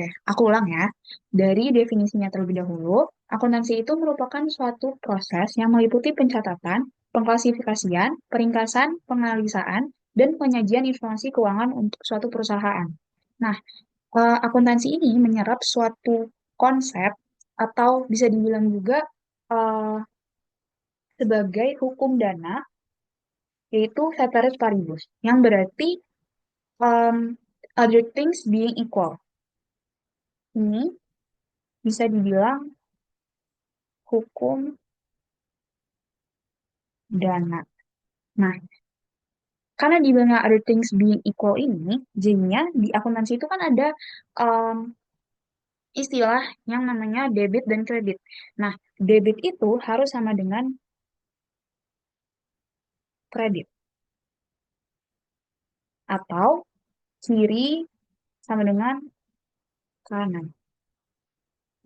Oke, aku ulang ya. Dari definisinya terlebih dahulu, akuntansi itu merupakan suatu proses yang meliputi pencatatan, pengklasifikasian, peringkasan, penganalisaan, dan penyajian informasi keuangan untuk suatu perusahaan. Nah, akuntansi ini menyerap suatu konsep atau bisa dibilang juga eh, sebagai hukum dana, yaitu ceteris paribus, yang berarti um, other things being equal. Ini bisa dibilang hukum dana. Nah, karena di mana other things being equal ini, jadinya di akuntansi itu kan ada um, istilah yang namanya debit dan kredit. Nah, debit itu harus sama dengan kredit atau kiri sama dengan kanan.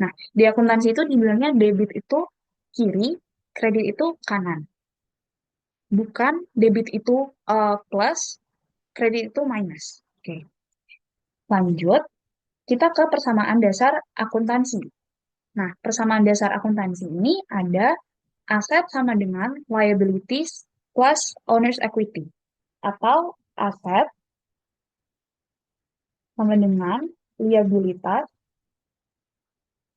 Nah, di akuntansi itu dibilangnya debit itu kiri, kredit itu kanan. Bukan debit itu plus, kredit itu minus. Oke, lanjut. Kita ke persamaan dasar akuntansi. Nah, persamaan dasar akuntansi ini ada aset sama dengan liabilities plus owner's equity. Atau aset sama dengan liabilitas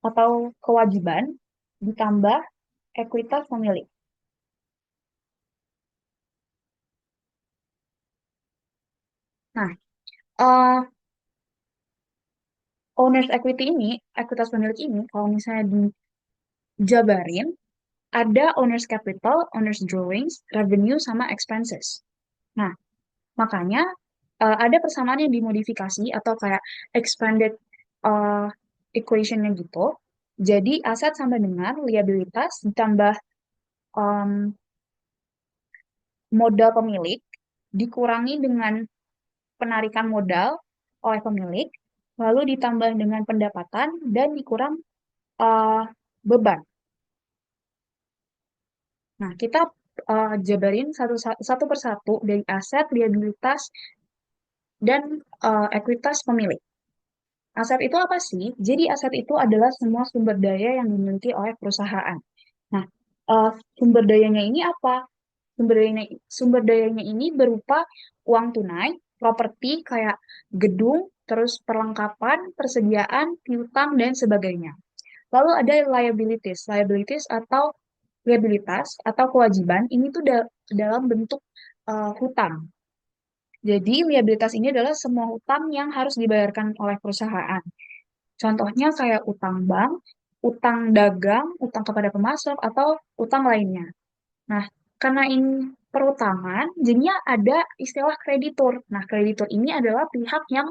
atau kewajiban ditambah ekuitas pemilik. Nah, eh, owner's equity ini, ekuitas pemilik ini, kalau misalnya dijabarin, ada owner's capital, owner's drawings, revenue, sama expenses. Nah, makanya ada persamaan yang dimodifikasi atau kayak expanded uh, equationnya gitu. Jadi aset sama dengan liabilitas ditambah um, modal pemilik dikurangi dengan penarikan modal oleh pemilik, lalu ditambah dengan pendapatan dan dikurang uh, beban. Nah, kita jabarin satu persatu dari aset, liabilitas, dan ekuitas pemilik. Aset itu apa sih? Jadi aset itu adalah semua sumber daya yang dimiliki oleh perusahaan. Nah, eh, sumber dayanya ini apa? Sumber dayanya ini berupa uang tunai, properti kayak gedung, terus perlengkapan, persediaan, piutang, dan sebagainya. Lalu ada liabilities. Liabilitas atau kewajiban ini tuh dalam bentuk hutang. Jadi liabilitas ini adalah semua hutang yang harus dibayarkan oleh perusahaan. Contohnya kayak utang bank, utang dagang, utang kepada pemasok, atau utang lainnya. Nah, karena ini perutangan, jadinya ada istilah kreditur. Nah, kreditur ini adalah pihak yang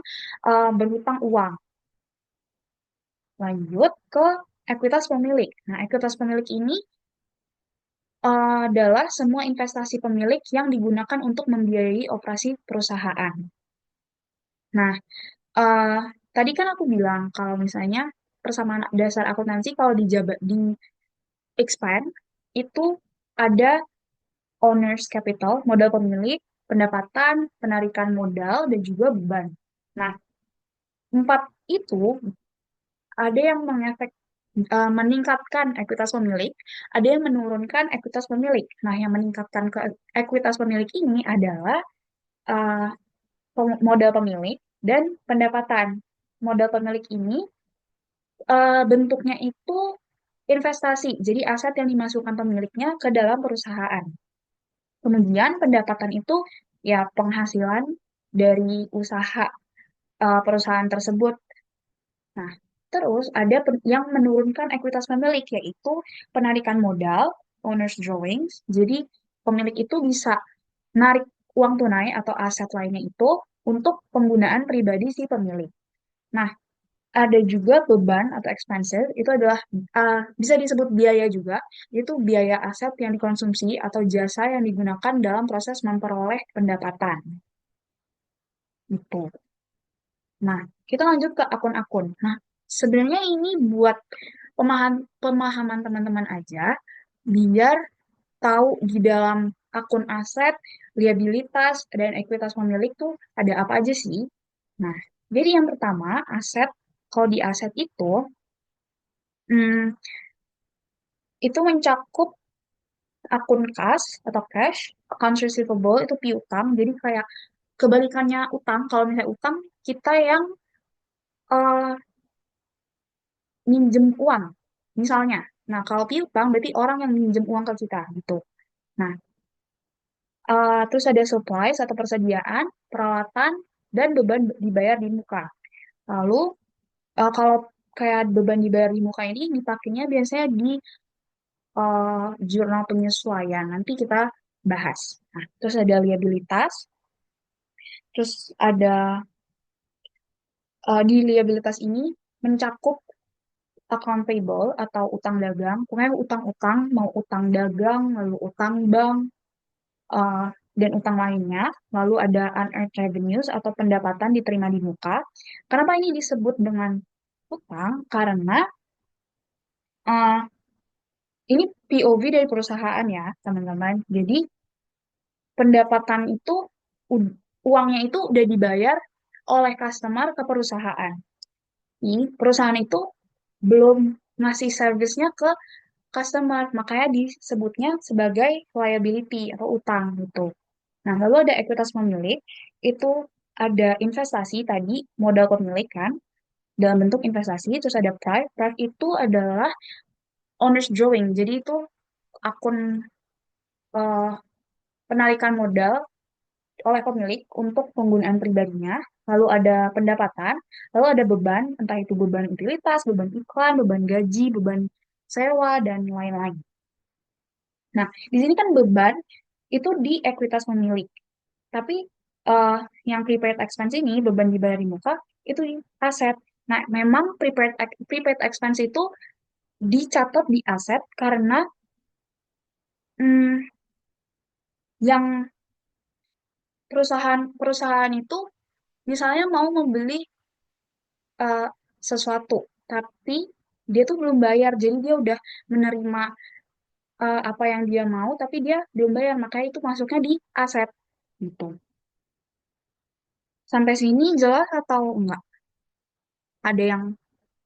berhutang uang. Lanjut ke ekuitas pemilik. Nah, ekuitas pemilik ini adalah semua investasi pemilik yang digunakan untuk membiayai operasi perusahaan. Nah, eh, tadi kan aku bilang kalau misalnya persamaan dasar akuntansi kalau di expand itu ada owner's capital, modal pemilik, pendapatan, penarikan modal, dan juga beban. Nah, empat itu ada yang meningkatkan ekuitas pemilik, ada yang menurunkan ekuitas pemilik. Nah, yang meningkatkan ke ekuitas pemilik ini adalah uh, modal pemilik dan pendapatan. Modal pemilik ini bentuknya itu investasi, jadi aset yang dimasukkan pemiliknya ke dalam perusahaan. Kemudian pendapatan itu ya penghasilan dari usaha perusahaan tersebut. Nah, terus ada yang menurunkan ekuitas pemilik yaitu penarikan modal, owner's drawings. Jadi pemilik itu bisa narik uang tunai atau aset lainnya itu untuk penggunaan pribadi si pemilik. Nah, ada juga beban atau expenses, itu adalah bisa disebut biaya juga, itu biaya aset yang dikonsumsi atau jasa yang digunakan dalam proses memperoleh pendapatan. Gitu. Nah, kita lanjut ke akun-akun. Nah, sebenarnya ini buat pemahaman teman-teman aja, biar tahu di dalam akun aset, liabilitas, dan ekuitas pemilik tuh ada apa aja sih. Nah, jadi yang pertama, aset kalau di aset hmm, itu mencakup akun kas atau cash, accounts receivable itu piutang. Jadi kayak kebalikannya utang. Kalau misalnya utang, kita yang eh, minjem uang, misalnya. Nah, kalau piutang berarti orang yang minjem uang ke kita, gitu. Nah, terus ada supplies atau persediaan, peralatan, dan beban dibayar di muka. Lalu, kalau kayak beban dibayar di muka ini dipakainya biasanya di jurnal penyesuaian. Nanti kita bahas. Nah, terus ada liabilitas, terus ada di liabilitas ini mencakup account payable atau utang dagang, pokoknya utang-utang, mau utang dagang, lalu utang bank, uh, dan utang lainnya, lalu ada unearned revenues atau pendapatan diterima di muka. Kenapa ini disebut dengan utang? Karena uh, ini POV dari perusahaan ya, teman-teman. Jadi pendapatan itu, uangnya itu udah dibayar oleh customer ke perusahaan. Ini perusahaan itu belum ngasih servisnya ke customer, makanya disebutnya sebagai liability atau utang gitu. Nah, lalu ada ekuitas pemilik, itu ada investasi tadi, modal pemilik kan, dalam bentuk investasi, terus ada private, private itu adalah owner's drawing, jadi itu akun eh, penarikan modal oleh pemilik untuk penggunaan pribadinya, lalu ada pendapatan, lalu ada beban, entah itu beban utilitas, beban iklan, beban gaji, beban sewa, dan lain-lain. Nah, di sini kan beban itu di ekuitas pemilik. Tapi eh, yang prepaid expense ini, beban dibayar di muka, itu di aset. Nah, memang prepaid expense itu dicatat di aset karena hmm, yang perusahaan itu misalnya mau membeli eh, sesuatu, tapi dia tuh belum bayar, jadi dia udah menerima apa yang dia mau, tapi dia belum bayar, makanya itu masuknya di aset gitu. Sampai sini jelas atau enggak? Ada yang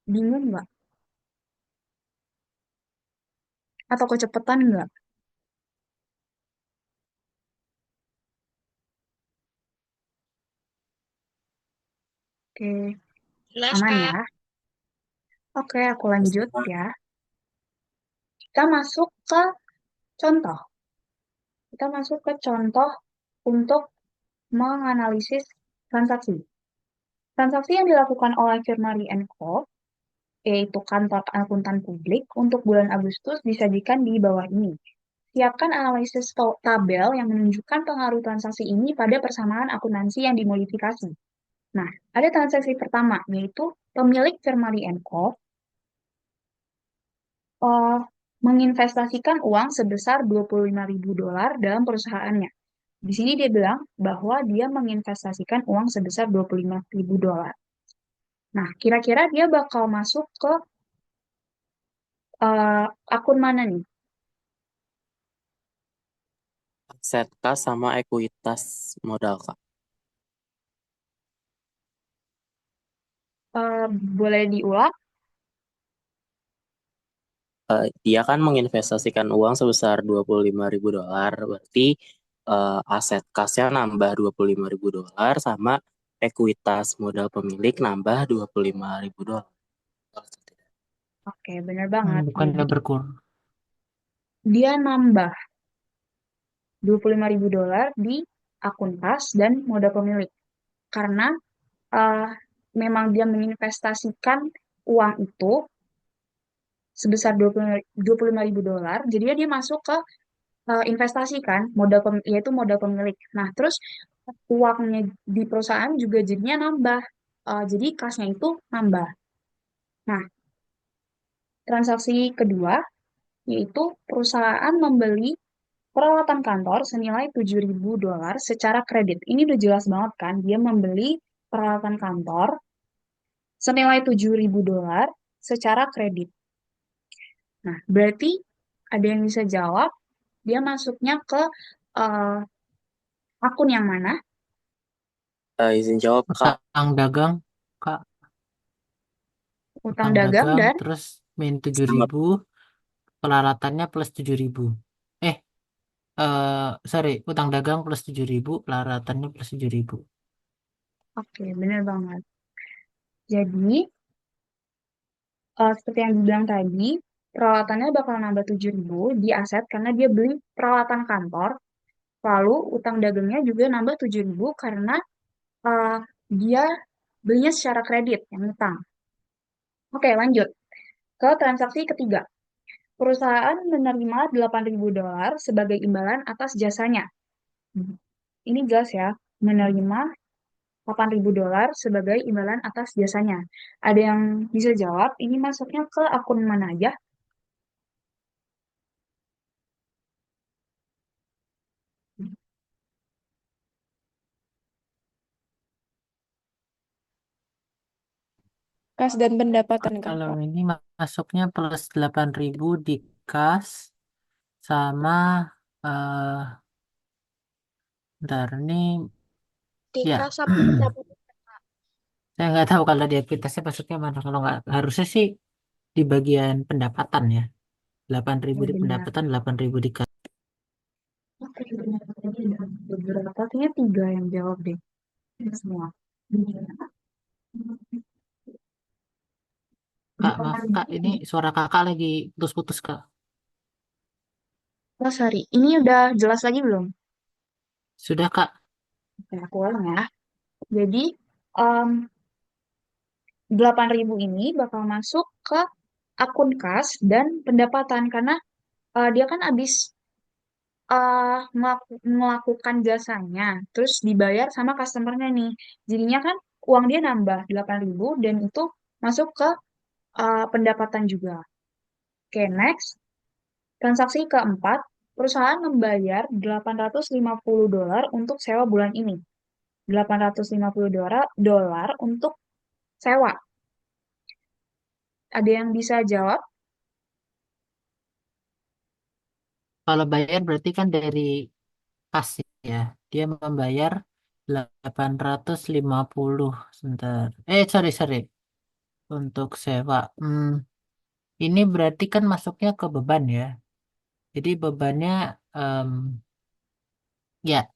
bingung nggak? Atau kecepatan nggak? Oke, Jelas, aman ya. Kak. Oke, aku Terus lanjut Kak, ya. Kita masuk ke contoh. Kita masuk ke contoh untuk menganalisis transaksi. Transaksi yang dilakukan oleh Firmari Co., yaitu kantor akuntan publik, untuk bulan Agustus disajikan di bawah ini. Siapkan analisis tabel yang menunjukkan pengaruh transaksi ini pada persamaan akuntansi yang dimodifikasi. Nah, ada transaksi pertama, yaitu pemilik Firmari Co. eh, menginvestasikan uang sebesar $25.000 dalam perusahaannya. Di sini dia bilang bahwa dia menginvestasikan uang sebesar $25.000. Nah, kira-kira dia bakal masuk ke eh, akun mana nih? aset kas sama ekuitas modal Kak. Eh, Boleh diulang? Dia kan menginvestasikan uang sebesar $25.000, berarti aset kasnya nambah $25.000 sama ekuitas modal pemilik nambah $25.000. Oke, bener banget. Jadi, Bukannya berkurang. dia nambah $25.000 di akun kas dan modal pemilik. Karena eh, memang dia menginvestasikan uang itu sebesar $25.000, jadi dia masuk ke investasi kan, yaitu modal pemilik. Nah, terus uangnya di perusahaan juga jadinya nambah. Jadi kasnya itu nambah. Nah, transaksi kedua yaitu perusahaan membeli peralatan kantor senilai $7.000 secara kredit. Ini udah jelas banget kan, dia membeli peralatan kantor senilai $7.000 secara kredit. Nah, berarti ada yang bisa jawab, dia masuknya ke eh, akun yang mana? Izin jawab Kak. Utang dagang, Kak. utang Utang dagang dagang dan terus min tujuh Sama. ribu pelaratannya plus 7.000. Eh, sorry, utang dagang plus 7.000 pelaratannya plus 7.000. oke, bener banget. Jadi, seperti yang dibilang tadi, peralatannya bakal nambah 7.000 di aset karena dia beli peralatan kantor. Lalu utang dagangnya juga nambah 7.000 karena eh, dia belinya secara kredit, yang utang. Oke, lanjut ke transaksi ketiga. Perusahaan menerima $8.000 sebagai imbalan atas jasanya. Ini jelas ya, menerima $8.000 sebagai imbalan atas jasanya. Ada yang bisa jawab, ini masuknya ke akun mana aja? Kas dan pendapatan Kalau kakak. ini masuknya plus 8.000 di kas sama eh ntar ini Di ya kas sama pendapatan. saya nggak tahu kalau di ekuitasnya masuknya mana. Kalau nggak harusnya sih di bagian pendapatan ya. 8.000 Oh, di benar. pendapatan, 8.000 di kas. Oke, benar. Tadi ada beberapa, kayaknya tiga yang jawab deh. Ini semua. Kak, maaf Kak, ini suara Kakak lagi putus-putus Kak. Oh, sorry. Ini udah jelas lagi belum? Sudah Kak. Oke, aku ulang ya. Jadi, em, 8.000 ini bakal masuk ke akun kas dan pendapatan karena dia kan habis melakukan jasanya, terus dibayar sama customernya nih. Jadinya kan uang dia nambah 8.000 dan itu masuk ke pendapatan juga. Oke, next. Transaksi keempat, perusahaan membayar $850 untuk sewa bulan ini. $850 untuk sewa. Ada yang bisa jawab? Kalau bayar berarti kan dari kas ya. Dia membayar 850 sebentar. Sorry, sorry. Untuk sewa. Ini berarti kan masuknya ke beban ya. Jadi bebannya em, ya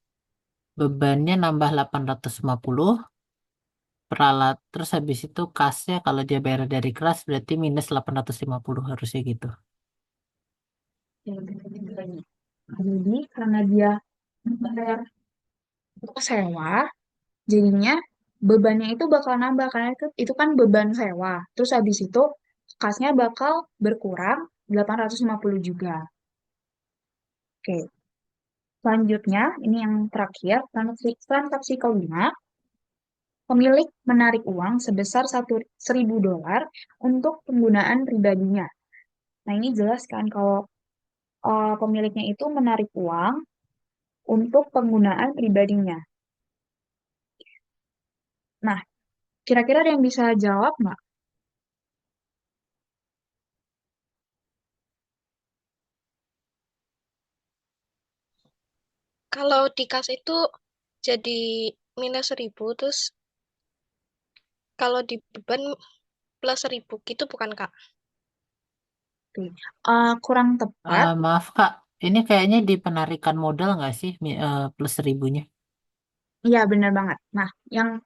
bebannya nambah 850 peralat. Terus habis itu kasnya kalau dia bayar dari keras berarti minus 850 harusnya gitu. Ya, jadi karena dia membayar untuk sewa, jadinya bebannya itu bakal nambah karena itu kan beban sewa. Terus habis itu kasnya bakal berkurang 850 juga. Oke, selanjutnya ini yang terakhir, transaksi kelima, pemilik menarik uang sebesar $1.000 untuk penggunaan pribadinya. Nah, ini jelas kan kalau pemiliknya itu menarik uang untuk penggunaan pribadinya. Nah, kira-kira ada yang bisa jawab nggak? Kalau di kas itu jadi -1.000, terus kalau di beban +1.000 gitu bukan Kak? Oke. Kurang tepat. Maaf Kak, ini kayaknya di penarikan modal nggak sih plus seribunya? Iya, benar banget. Nah, yang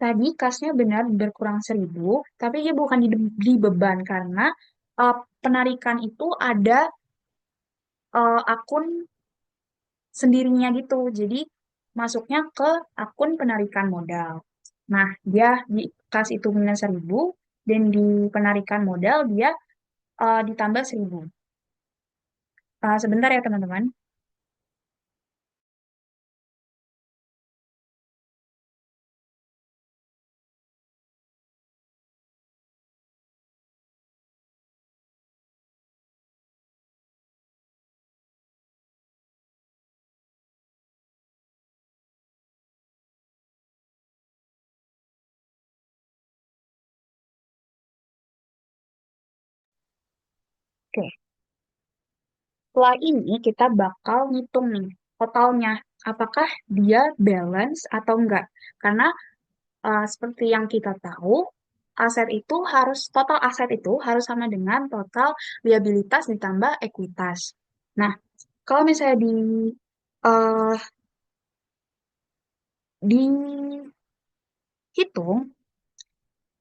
tadi kasnya benar berkurang 1.000, tapi dia bukan di beban karena uh, penarikan itu ada akun sendirinya gitu. Jadi masuknya ke akun penarikan modal. Nah, dia di kas itu minus 1.000 dan di penarikan modal dia ditambah 1.000. Sebentar ya teman-teman. Oke, setelah ini kita bakal ngitung nih totalnya. Apakah dia balance atau enggak? Karena seperti yang kita tahu, total aset itu harus sama dengan total liabilitas ditambah ekuitas. Nah, kalau misalnya eh, dihitung,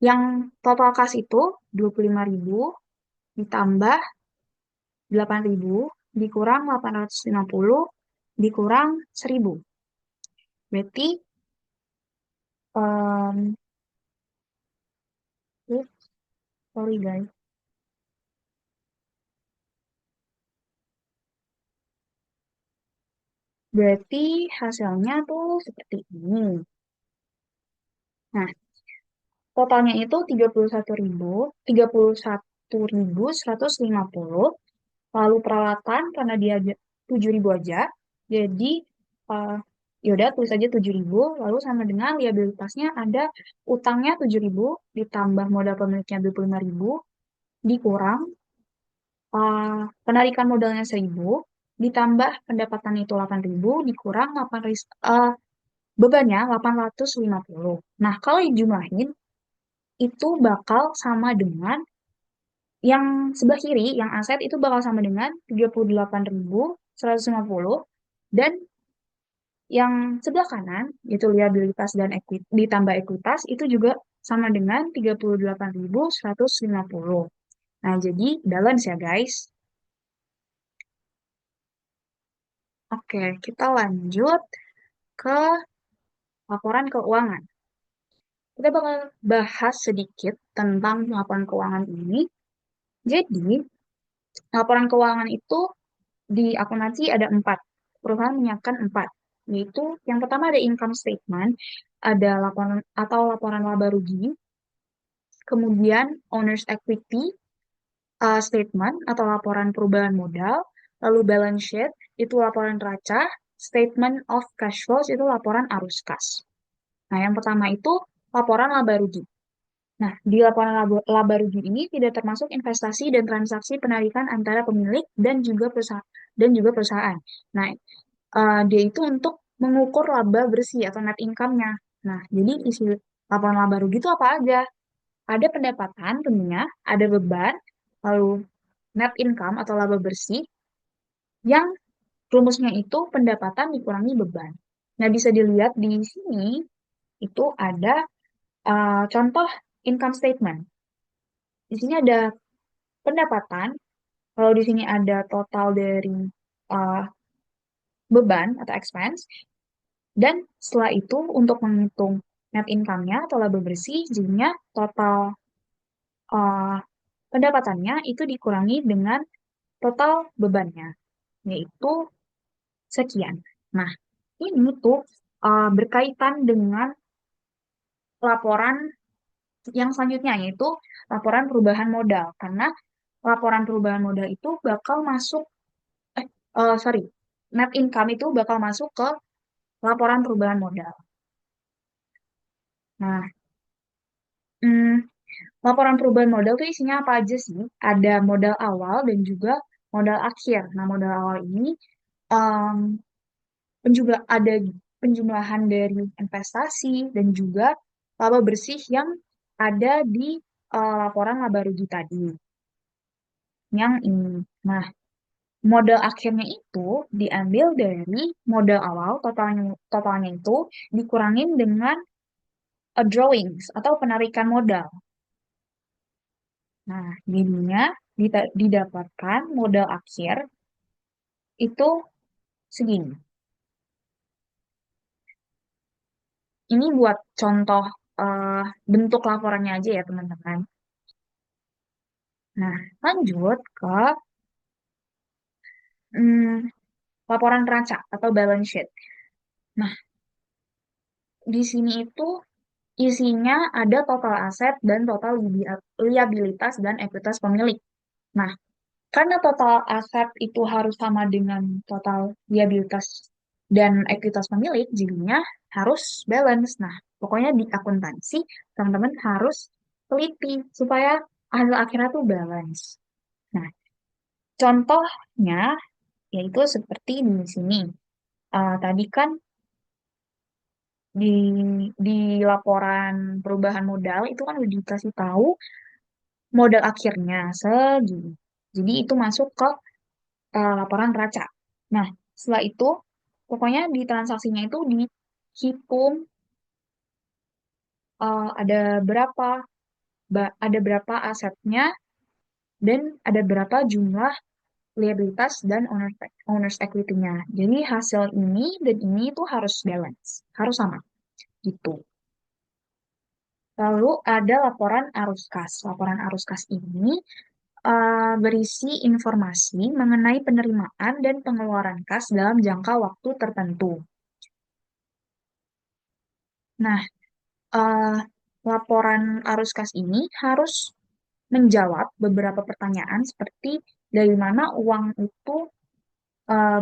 yang total kas itu 25.000 ditambah 8.000 dikurang 850 dikurang 1.000. Berarti em, sorry guys. Berarti hasilnya tuh seperti ini. Nah, totalnya itu 31.150. Lalu peralatan karena dia 7.000 aja. Jadi uh, yaudah tulis aja 7.000. Lalu sama dengan liabilitasnya ada utangnya 7.000 ditambah modal pemiliknya 25.000 dikurang penarikan modalnya 1.000 ditambah pendapatan itu 8.000 dikurang bebannya 850. Nah, kalau dijumlahin itu bakal sama dengan yang sebelah kiri, yang aset itu bakal sama dengan 38.150 dan yang sebelah kanan, itu liabilitas dan ditambah ekuitas itu juga sama dengan 38.150. Nah, jadi balance ya guys. Oke, kita lanjut ke laporan keuangan. Kita bakal bahas sedikit tentang laporan keuangan ini. Jadi, laporan keuangan itu di akuntansi ada 4. Perusahaan menyiapkan 4. Yaitu yang pertama ada income statement, ada laporan laba rugi, kemudian owner's equity statement atau laporan perubahan modal, lalu balance sheet itu laporan neraca, statement of cash flows itu laporan arus kas. Nah, yang pertama itu laporan laba rugi. Nah, di laporan laba rugi ini tidak termasuk investasi dan transaksi penarikan antara pemilik dan juga perusahaan. Nah, dia itu untuk mengukur laba bersih atau net income-nya. Nah, jadi isi laporan laba rugi itu apa aja? Ada pendapatan tentunya, ada beban, lalu net income atau laba bersih, yang rumusnya itu pendapatan dikurangi beban. Nah, bisa dilihat di sini, itu ada contoh income statement. Di sini ada pendapatan, kalau di sini ada total dari uh, beban atau expense, dan setelah itu untuk menghitung net income-nya atau laba bersih, jadinya total uh, pendapatannya itu dikurangi dengan total bebannya, yaitu sekian. Nah, ini tuh berkaitan dengan laporan yang selanjutnya, yaitu laporan perubahan modal. Karena laporan perubahan modal itu bakal masuk, sorry, net income itu bakal masuk ke laporan perubahan modal. Nah, hmm, laporan perubahan modal itu isinya apa aja sih? Ada modal awal dan juga modal akhir. Nah, modal awal ini um, ada penjumlahan dari investasi dan juga laba bersih yang ada di laporan laba rugi tadi. Yang ini. Nah, modal akhirnya itu diambil dari modal awal, totalnya itu dikurangin dengan drawings atau penarikan modal. Nah, jadinya didapatkan modal akhir itu segini. Ini buat contoh bentuk laporannya aja ya teman-teman. Nah, lanjut ke hmm, laporan neraca atau balance sheet. Nah, di sini itu isinya ada total aset dan total liabilitas dan ekuitas pemilik. Nah, karena total aset itu harus sama dengan total liabilitas dan ekuitas pemilik, jadinya harus balance. Nah, pokoknya di akuntansi, teman-teman harus teliti supaya hasil akhirnya tuh balance. Nah, contohnya yaitu seperti di sini. Tadi kan di di laporan perubahan modal itu kan udah dikasih tahu modal akhirnya segini. Jadi itu masuk ke laporan neraca. Nah, setelah itu pokoknya di transaksinya itu dihitung ada berapa ada berapa asetnya dan ada berapa jumlah liabilitas dan owners equity-nya. Jadi hasil ini dan ini itu harus balance, harus sama gitu. Lalu ada laporan arus kas. Laporan arus kas ini berisi informasi mengenai penerimaan dan pengeluaran kas dalam jangka waktu tertentu. Nah, eh, laporan arus kas ini harus menjawab beberapa pertanyaan seperti dari mana uang itu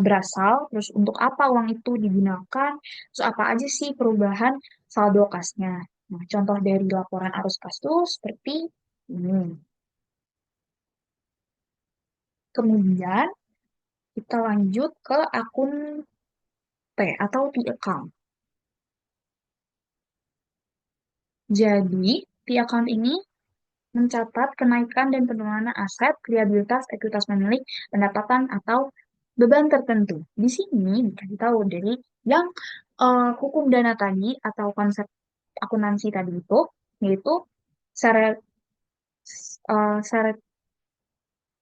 berasal, terus untuk apa uang itu digunakan, terus apa aja sih perubahan saldo kasnya. Nah, contoh dari laporan arus kas itu seperti ini. Kemudian kita lanjut ke akun T atau T account. Jadi, T account ini mencatat kenaikan dan penurunan aset, liabilitas, ekuitas pemilik, pendapatan, atau beban tertentu. Di sini dikasih tahu dari yang hukum dana tadi atau konsep akuntansi tadi itu, yaitu syarat, syarat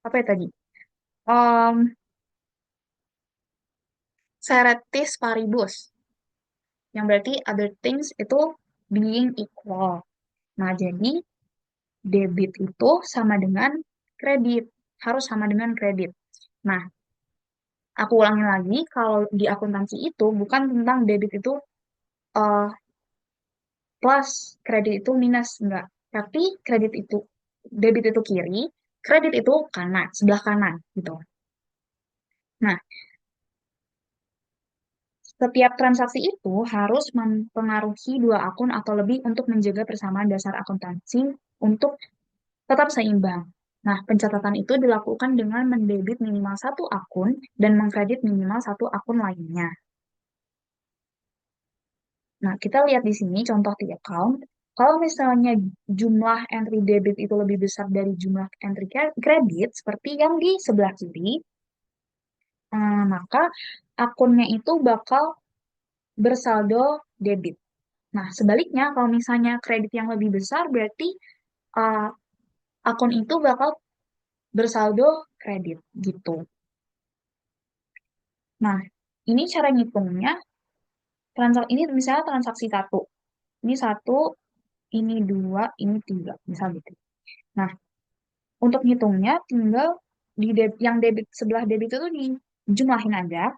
apa ya tadi? Um, Ceteris paribus, yang berarti other things itu being equal. Nah, jadi debit itu sama dengan kredit, harus sama dengan kredit. Nah, aku ulangi lagi, kalau di akuntansi itu bukan tentang debit itu eh, plus, kredit itu minus, enggak. Tapi kredit itu, debit itu kiri, kredit itu kanan, sebelah kanan, gitu. Nah, setiap transaksi itu harus mempengaruhi dua akun atau lebih untuk menjaga persamaan dasar akuntansi untuk tetap seimbang. Nah, pencatatan itu dilakukan dengan mendebit minimal satu akun dan mengkredit minimal satu akun lainnya. Nah, kita lihat di sini contoh di account. Kalau misalnya jumlah entry debit itu lebih besar dari jumlah entry kredit, seperti yang di sebelah kiri, maka akunnya itu bakal bersaldo debit. Nah, sebaliknya, kalau misalnya kredit yang lebih besar, berarti uh, akun itu bakal bersaldo kredit, gitu. Nah, ini cara ngitungnya, ini misalnya transaksi satu. Ini satu, ini dua, ini tiga, misal gitu. Nah, untuk ngitungnya tinggal yang debit sebelah debit itu dijumlahin aja.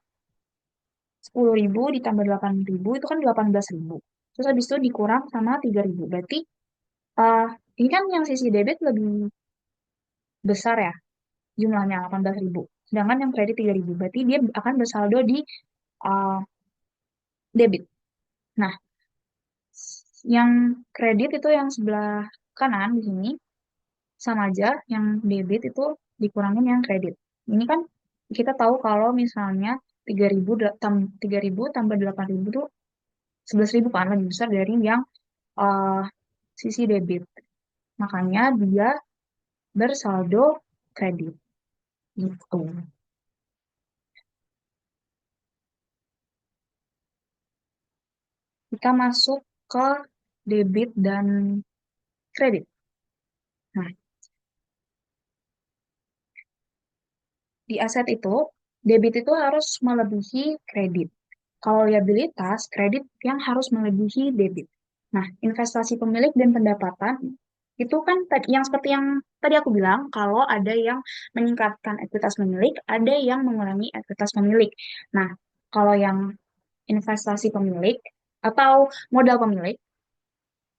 10.000 ditambah 8.000 itu kan 18.000. Terus habis itu dikurang sama 3.000. Berarti uh, ini kan yang sisi debit lebih besar ya jumlahnya 18.000. Sedangkan yang kredit 3.000. Berarti dia akan bersaldo di uh, debit. Nah, yang kredit itu yang sebelah kanan di sini sama aja yang debit itu dikurangin yang kredit. Ini kan kita tahu kalau misalnya 3.000 3.000 tambah 8.000 itu 11.000 kan lebih besar dari yang uh, sisi debit. Makanya dia bersaldo kredit gitu. Kita masuk ke debit dan kredit. Nah, di aset itu, debit itu harus melebihi kredit. Kalau liabilitas, kredit yang harus melebihi debit. Nah, investasi pemilik dan pendapatan itu kan yang seperti yang tadi aku bilang, kalau ada yang meningkatkan ekuitas pemilik, ada yang mengurangi ekuitas pemilik. Nah, kalau yang investasi pemilik atau modal pemilik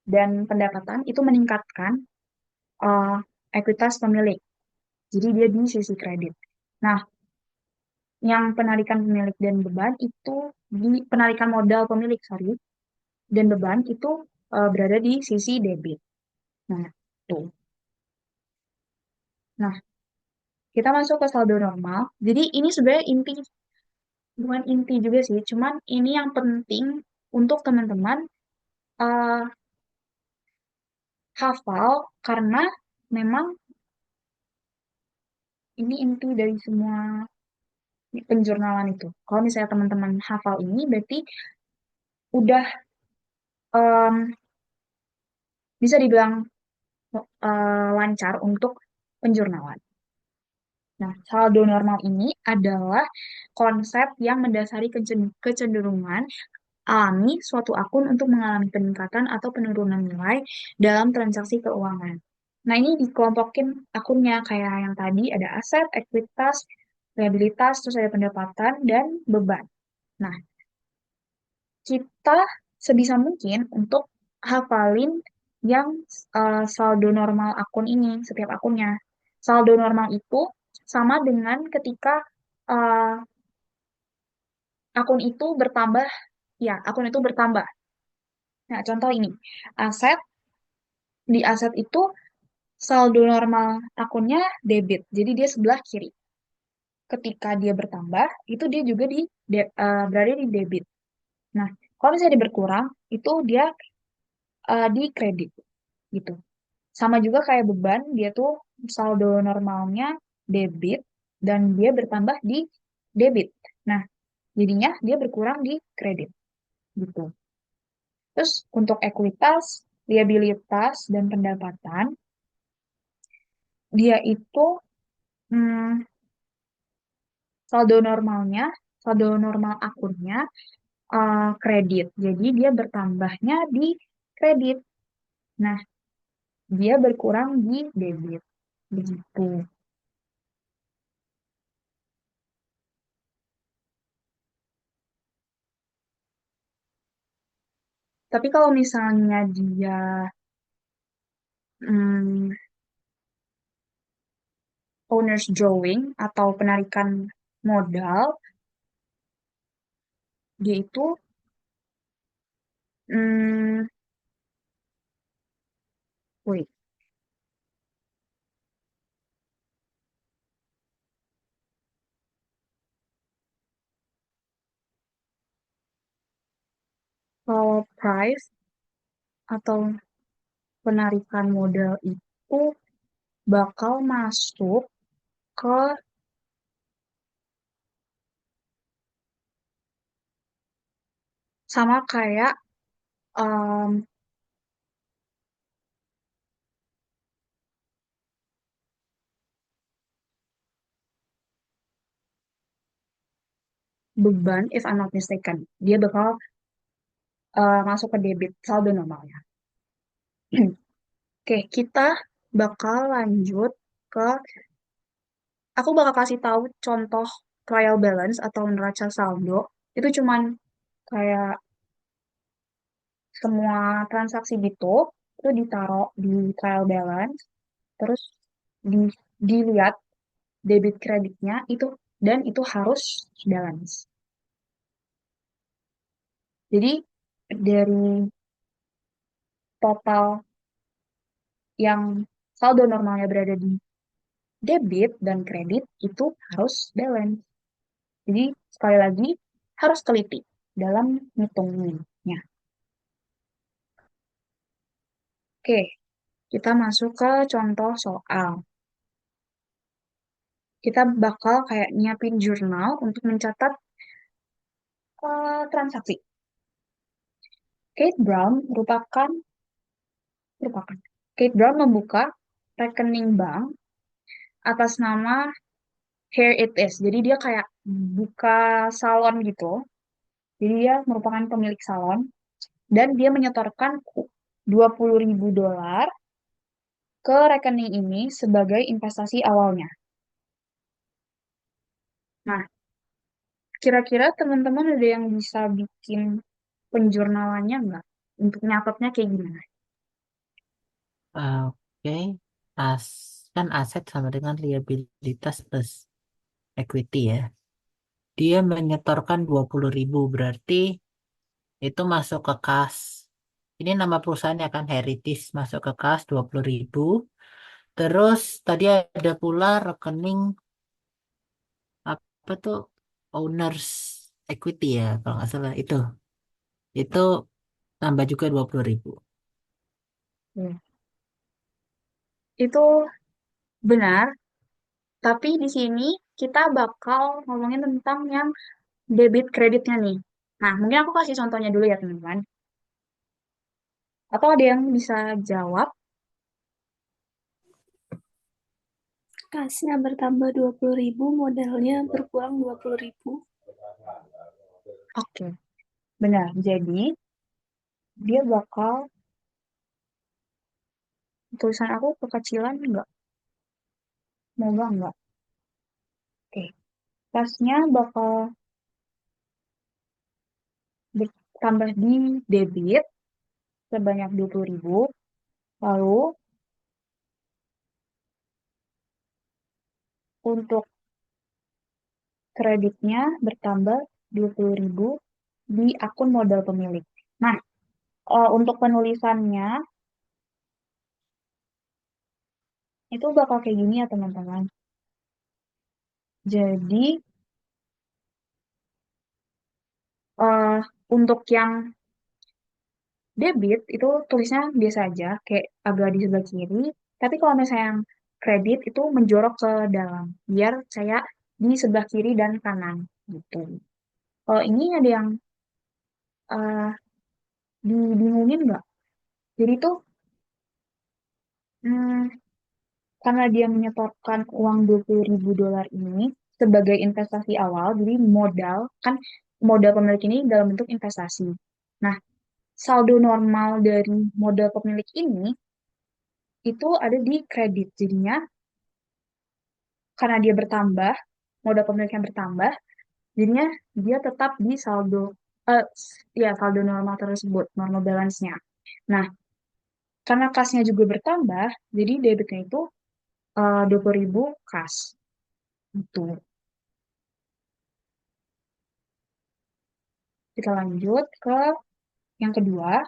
dan pendapatan itu meningkatkan uh, ekuitas pemilik. Jadi dia di sisi kredit. Nah, yang penarikan pemilik dan beban itu di penarikan modal pemilik, sorry, dan beban itu berada di sisi debit. Nah, tuh. Nah, kita masuk ke saldo normal. Jadi ini sebenarnya inti, bukan inti juga sih, cuman ini yang penting untuk teman-teman eh, hafal, karena memang ini inti dari semua penjurnalan itu. Kalau misalnya teman-teman hafal ini, berarti udah em, bisa dibilang lancar untuk penjurnalan. Nah, saldo normal ini adalah konsep yang mendasari kecenderungan alami suatu akun untuk mengalami peningkatan atau penurunan nilai dalam transaksi keuangan. Nah, ini dikelompokin akunnya kayak yang tadi ada aset, ekuitas, liabilitas, terus ada pendapatan, dan beban. Nah, kita sebisa mungkin untuk hafalin yang saldo normal akun ini, setiap akunnya. Saldo normal itu sama dengan ketika uh, akun itu bertambah, ya, akun itu bertambah. Nah, contoh ini, aset, di aset itu saldo normal akunnya debit, jadi dia sebelah kiri. Ketika dia bertambah, itu dia juga berada di debit. Nah, kalau misalnya dia berkurang, itu dia di kredit, gitu. Sama juga kayak beban, dia tuh saldo normalnya debit, dan dia bertambah di debit. Nah, jadinya dia berkurang di kredit, gitu. Terus untuk ekuitas, liabilitas, dan pendapatan, dia itu hmm, saldo normalnya, saldo normal akunnya kredit. Jadi dia bertambahnya di kredit. Nah, dia berkurang di debit. Begitu. Tapi kalau misalnya dia hmm, owner's drawing atau penarikan modal, dia itu hmm, wait, kalau price atau penarikan modal itu bakal masuk ke sama kayak em, beban, if I'm not mistaken. Dia bakal masuk ke debit saldo normalnya. Oke, kita bakal lanjut ke, aku bakal kasih tahu contoh trial balance atau neraca saldo. Itu cuman kayak semua transaksi gitu, itu ditaruh di trial balance, terus di, dilihat debit kreditnya itu, dan itu harus balance. Jadi dari total yang saldo normalnya berada di debit dan kredit itu harus balance. Jadi sekali lagi harus teliti dalam ngitungnya. Oke, kita masuk ke contoh soal. Kita bakal kayak nyiapin jurnal untuk mencatat transaksi. Kate Brown merupakan Kate Brown membuka rekening bank atas nama Here It Is. Jadi dia kayak buka salon gitu. Jadi dia merupakan pemilik salon dan dia menyetorkan $20.000 ke rekening ini sebagai investasi awalnya. Nah, kira-kira teman-teman ada yang bisa bikin penjurnalannya nggak? Untuk nyatetnya kayak gimana? Oke, As kan aset sama dengan liabilitas plus equity ya. Dia menyetorkan 20.000 berarti itu masuk ke kas. Ini nama perusahaannya kan Heritage masuk ke kas 20.000. Terus tadi ada pula rekening apa tuh owners equity ya kalau nggak salah itu. itu tambah juga 20.000. Hmm. Itu benar, tapi di sini kita bakal ngomongin tentang yang debit kreditnya nih. Nah, mungkin aku kasih contohnya dulu ya teman-teman. Atau ada yang bisa jawab? Kasnya bertambah 20.000, modalnya berkurang 20.000. Oke, benar. Jadi, dia bakal, tulisan aku kekecilan enggak? Semoga enggak. Oke, kasnya bakal bertambah di debit sebanyak 20.000. Lalu, untuk kreditnya bertambah 20.000 di akun modal pemilik. Nah, untuk penulisannya itu bakal kayak gini ya teman-teman. Jadi eh, untuk yang debit itu tulisnya biasa aja, kayak agak di sebelah kiri. Tapi kalau misalnya yang kredit itu menjorok ke dalam, biar saya di sebelah kiri dan kanan gitu. Kalau ini ada yang eh, dibingungin nggak? Jadi tuh hmm, karena dia menyetorkan uang 20.000 dolar ini sebagai investasi awal, jadi modal, kan modal pemilik ini dalam bentuk investasi. Nah, saldo normal dari modal pemilik ini itu ada di kredit. Jadinya, karena dia bertambah, modal pemiliknya bertambah, jadinya dia tetap di saldo, ya saldo normal tersebut, normal balance-nya. Nah, karena kasnya juga bertambah, jadi debitnya itu 20.000 kas. Itu. Kita lanjut ke yang kedua.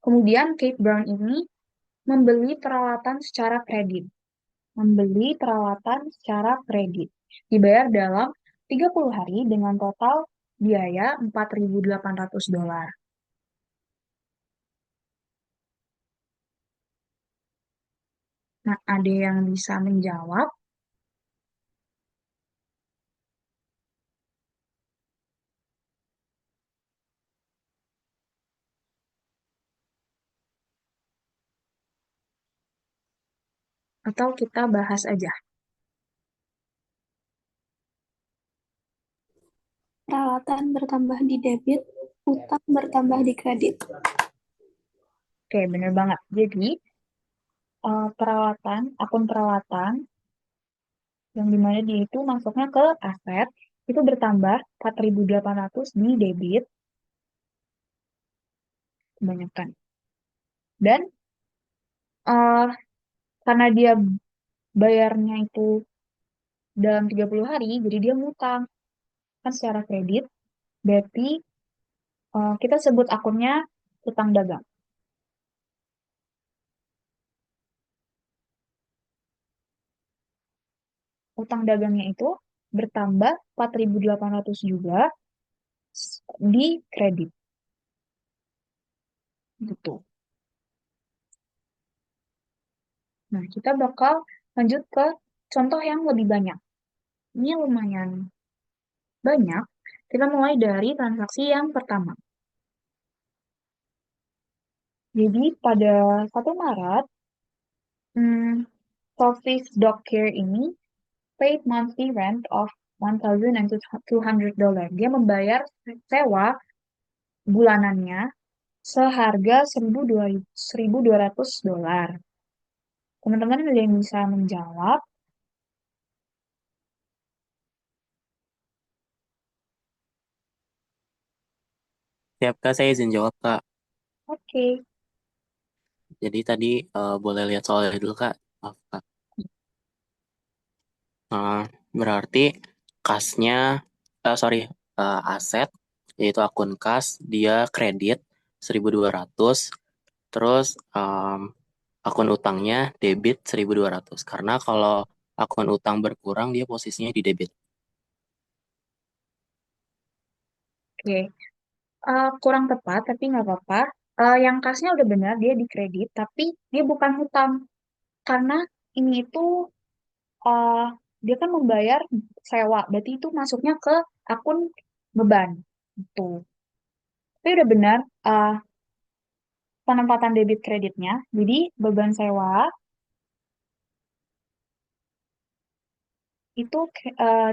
Kemudian Kate Brown ini membeli peralatan secara kredit. Membeli peralatan secara kredit. Dibayar dalam 30 hari dengan total biaya 4.800 dolar. Nah, ada yang bisa menjawab atau kita bahas aja? Peralatan bertambah di debit, utang bertambah di kredit. Oke, bener banget. Jadi, peralatan, akun peralatan, yang dimana dia itu masuknya ke aset, itu bertambah 4.800 di debit, kebanyakan. Dan eh, karena dia bayarnya itu dalam 30 hari, jadi dia ngutang. Kan secara kredit, berarti kita sebut akunnya utang dagang. Utang dagangnya itu bertambah 4.800 juga di kredit. Gitu. Nah, kita bakal lanjut ke contoh yang lebih banyak. Ini lumayan banyak. Kita mulai dari transaksi yang pertama. Jadi pada 1 Maret, hmm, Sophie's Dog Care ini paid monthly rent of $1,200. Dia membayar sewa bulanannya seharga $1.200. Teman-teman ada yang bisa menjawab? Siap Kak, saya izin jawab Kak. Oke. Jadi tadi boleh lihat soalnya dulu Kak. Maaf Kak. Berarti kasnya, aset, yaitu akun kas, dia kredit 1.200, terus akun utangnya debit 1.200. Karena kalau akun utang berkurang, dia posisinya di debit. Oke. kurang tepat, tapi nggak apa-apa. Yang kasnya udah benar, dia di kredit, tapi dia bukan hutang. Karena ini itu uh, dia kan membayar sewa, berarti itu masuknya ke akun beban. Itu. Tapi udah benar penempatan debit kreditnya. Jadi beban sewa itu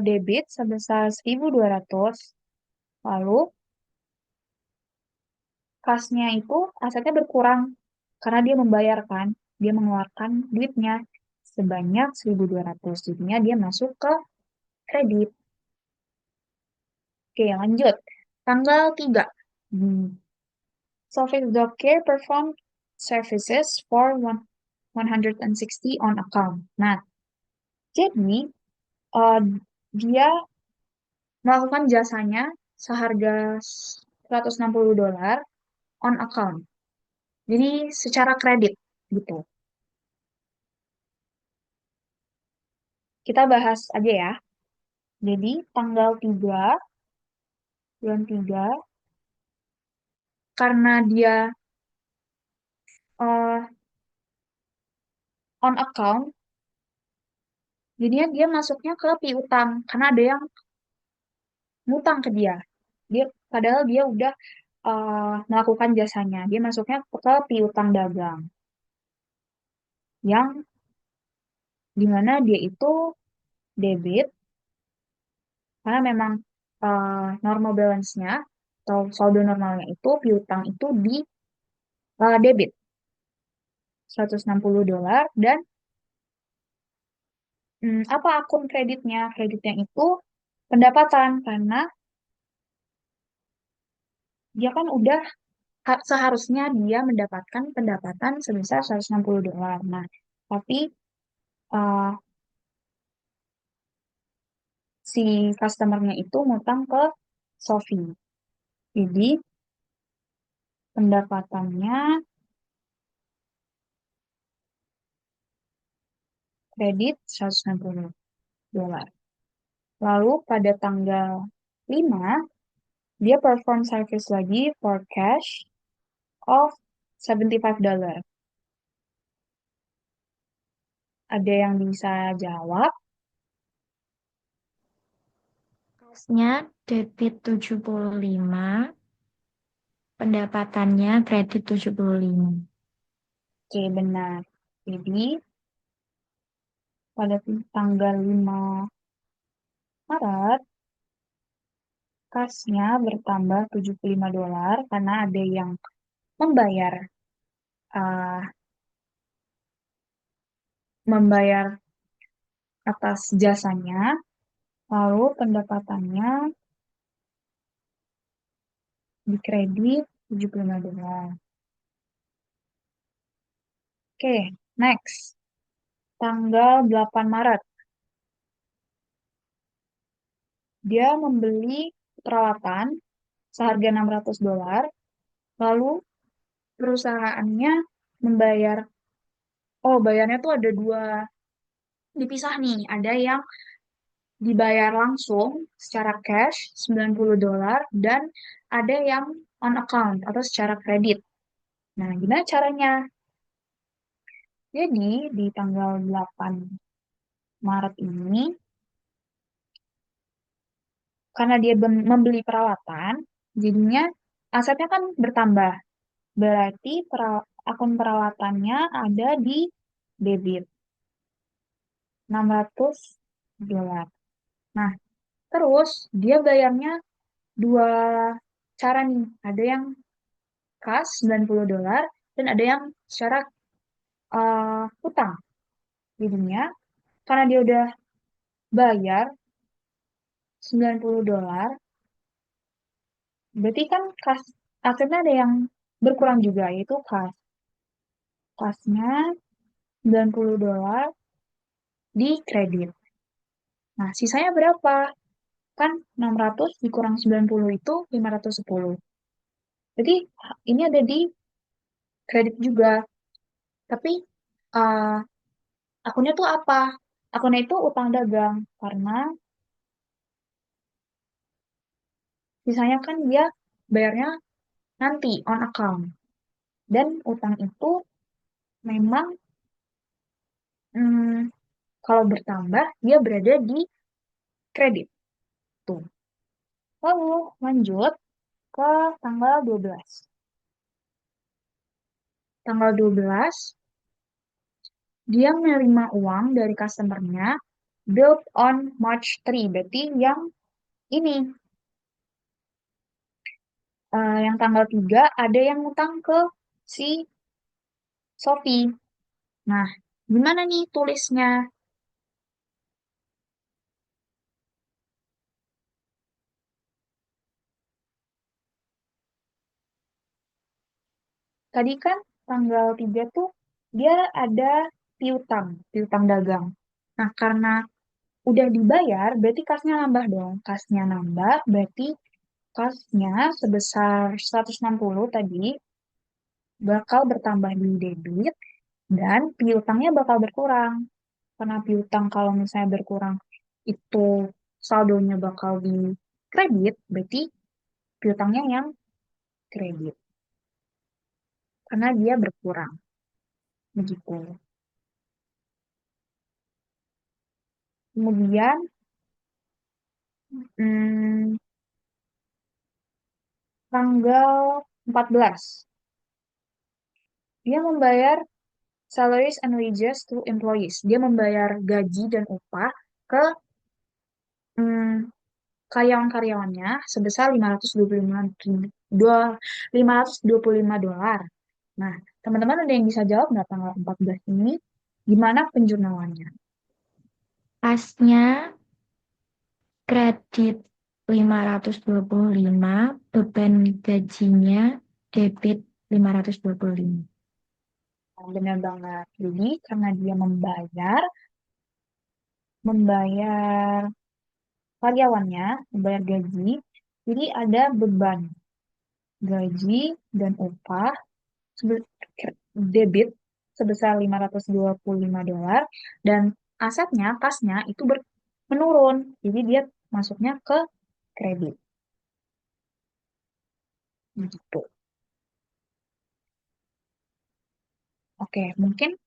debit sebesar 1.200. Lalu kasnya itu asetnya berkurang karena dia membayarkan, dia mengeluarkan duitnya sebanyak 1.200. Jadinya dia masuk ke kredit. Oke, lanjut. Tanggal 3. Sofis Docare performed services for 160 on account. Nah, jadi eh, dia melakukan jasanya seharga $160 on account. Jadi secara kredit gitu. Kita bahas aja ya. Jadi tanggal 3 bulan 3 karena dia uh, on account, jadinya dia masuknya ke piutang karena ada yang ngutang ke dia. Dia padahal dia udah melakukan jasanya. Dia masuknya ke piutang dagang yang dimana dia itu debit karena memang normal balance-nya atau saldo normalnya itu piutang itu di debit $160 dan apa akun kreditnya? Kreditnya itu pendapatan karena dia kan udah seharusnya dia mendapatkan pendapatan sebesar $160. Nah, tapi uh, si customernya itu ngutang ke Sofi. Jadi pendapatannya kredit $160. Lalu pada tanggal 5, dia perform service lagi for cash of $75. Ada yang bisa jawab? Kasnya debit 75, pendapatannya kredit 75. Oke, benar. Jadi pada tanggal 5 Maret, kasnya bertambah $75 karena ada yang membayar uh, membayar atas jasanya, lalu pendapatannya dikredit $75. Oke, next. Tanggal 8 Maret. Dia membeli perawatan seharga $600, lalu perusahaannya membayar, bayarnya tuh ada dua, dipisah nih. Ada yang dibayar langsung secara cash $90 dan ada yang on account atau secara kredit. Nah, gimana caranya? Jadi di tanggal 8 Maret ini, karena dia membeli perawatan, jadinya asetnya kan bertambah. Berarti akun perawatannya ada di debit $600. Nah, terus dia bayarnya dua cara nih. Ada yang kas $90 dan ada yang secara utang. Jadinya karena dia udah bayar $90, berarti kan kas akhirnya ada yang berkurang juga, yaitu kas. Kasnya $90 di kredit. Nah, sisanya berapa? Kan 600 dikurang 90 itu 510. Jadi ini ada di kredit juga. Tapi uh, akunnya tuh apa? Akunnya itu utang dagang karena misalnya kan dia bayarnya nanti on account. Dan utang itu memang kalau bertambah dia berada di kredit. Tuh. Lalu lanjut ke tanggal 12. Tanggal 12 dia menerima uang dari customernya built on March 3. Berarti yang ini yang tanggal 3 ada yang ngutang ke si Sophie. Nah, gimana nih tulisnya? Tadi kan tanggal 3 tuh dia ada piutang dagang. Nah, karena udah dibayar, berarti kasnya nambah dong. Kasnya nambah, berarti kasnya sebesar 160 tadi bakal bertambah di debit dan piutangnya bakal berkurang. Karena piutang kalau misalnya berkurang itu saldonya bakal di kredit, berarti piutangnya yang kredit. Karena dia berkurang. Begitu. Kemudian, hmm, tanggal 14, dia membayar salaries and wages to employees. Dia membayar gaji dan upah ke hmm, karyawan-karyawannya sebesar 525 dolar. Nah, teman-teman ada yang bisa jawab nggak tanggal 14 ini? Gimana penjurnalannya? Kasnya kredit 525, beban gajinya debit 525. Nah, benar banget. Jadi, karena dia membayar karyawannya, membayar gaji, jadi ada beban gaji dan upah debit sebesar 525 dolar dan asetnya, kasnya itu menurun. Jadi dia masuknya ke kredit. Gitu. Oke, mungkin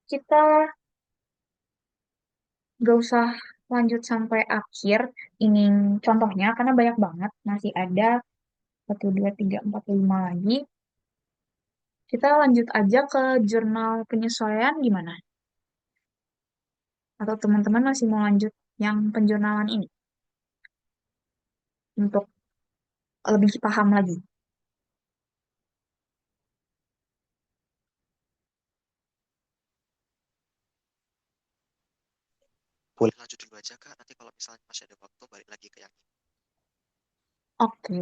kita nggak usah lanjut sampai akhir ini contohnya karena banyak banget. Masih ada 1, 2, 3, 4, 5 lagi. Kita lanjut aja ke jurnal penyesuaian gimana? Atau teman-teman masih mau lanjut yang penjurnalan ini untuk lebih paham lagi? Boleh lanjut dulu aja Kak, nanti kalau misalnya masih ada waktu balik lagi ke yang ini. Oke,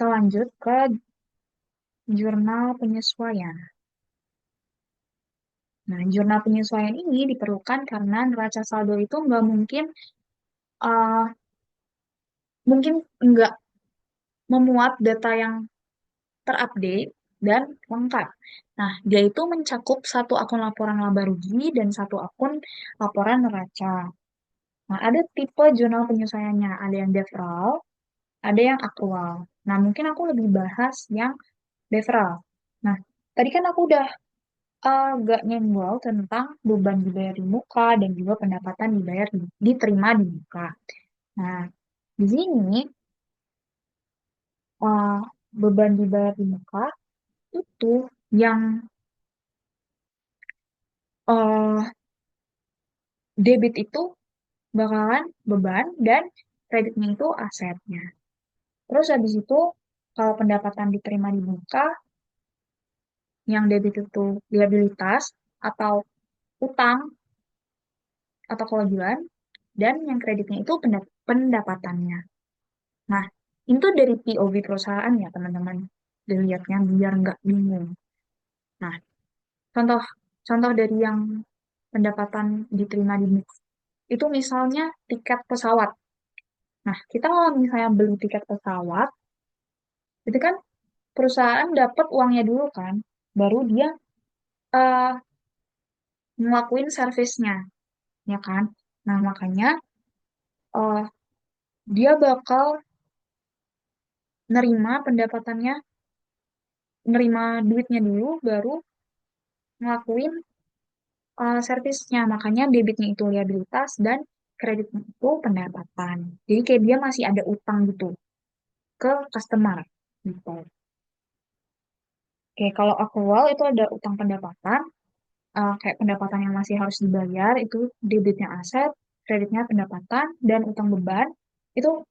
kita lanjut ke jurnal penyesuaian. Nah, jurnal penyesuaian ini diperlukan karena neraca saldo itu nggak uh, mungkin nggak memuat data yang terupdate dan lengkap. Nah, dia itu mencakup satu akun laporan laba rugi dan satu akun laporan neraca. Nah, ada tipe jurnal penyesuaiannya. Ada yang deferral, ada yang aktual. Nah, mungkin aku lebih bahas yang deferral. Nah, tadi kan aku udah agak nyenggol tentang beban dibayar di muka dan juga pendapatan diterima di muka. Nah, di sini uh, beban dibayar di muka itu yang uh, debit itu bakalan beban dan kreditnya itu asetnya. Terus habis itu kalau pendapatan diterima di muka, yang debit itu liabilitas atau utang atau kewajiban, dan yang kreditnya itu pendapatannya. Nah, itu dari POV perusahaan ya teman-teman. Dilihatnya biar nggak bingung. Nah, contoh contoh dari yang pendapatan diterima di muka itu misalnya tiket pesawat. Nah, kita kalau misalnya beli tiket pesawat, itu kan perusahaan dapat uangnya dulu kan, baru dia eh, ngelakuin servisnya, ya kan? Nah, makanya eh, dia bakal nerima pendapatannya, nerima duitnya dulu, baru ngelakuin servisnya. Makanya debitnya itu liabilitas dan kreditnya itu pendapatan. Jadi kayak dia masih ada utang gitu ke customer gitu. Oke, kalau accrual itu ada utang pendapatan, kayak pendapatan yang masih harus dibayar itu debitnya aset, kreditnya pendapatan, dan utang beban itu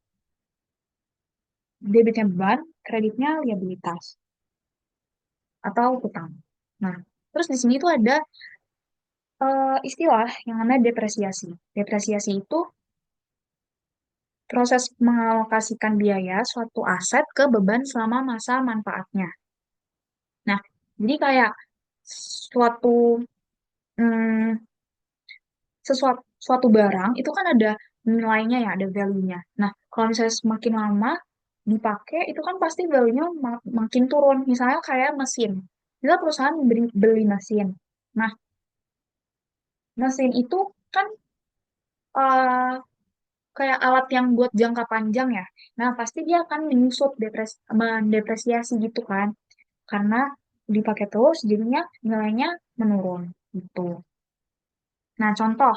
debitnya beban, kreditnya liabilitas atau utang. Nah, terus di sini tuh ada istilah yang namanya depresiasi. Depresiasi itu proses mengalokasikan biaya suatu aset ke beban selama masa manfaatnya. Nah, jadi kayak suatu hmm, suatu barang itu kan ada nilainya ya, ada value-nya. Nah, kalau misalnya semakin lama dipakai itu kan pasti value-nya makin turun. Misalnya kayak mesin. Kita perusahaan beli mesin. Nah, mesin itu kan eh, kayak alat yang buat jangka panjang ya. Nah, pasti dia akan menyusut mendepresiasi gitu kan. Karena dipakai terus jadinya nilainya menurun gitu. Nah, contoh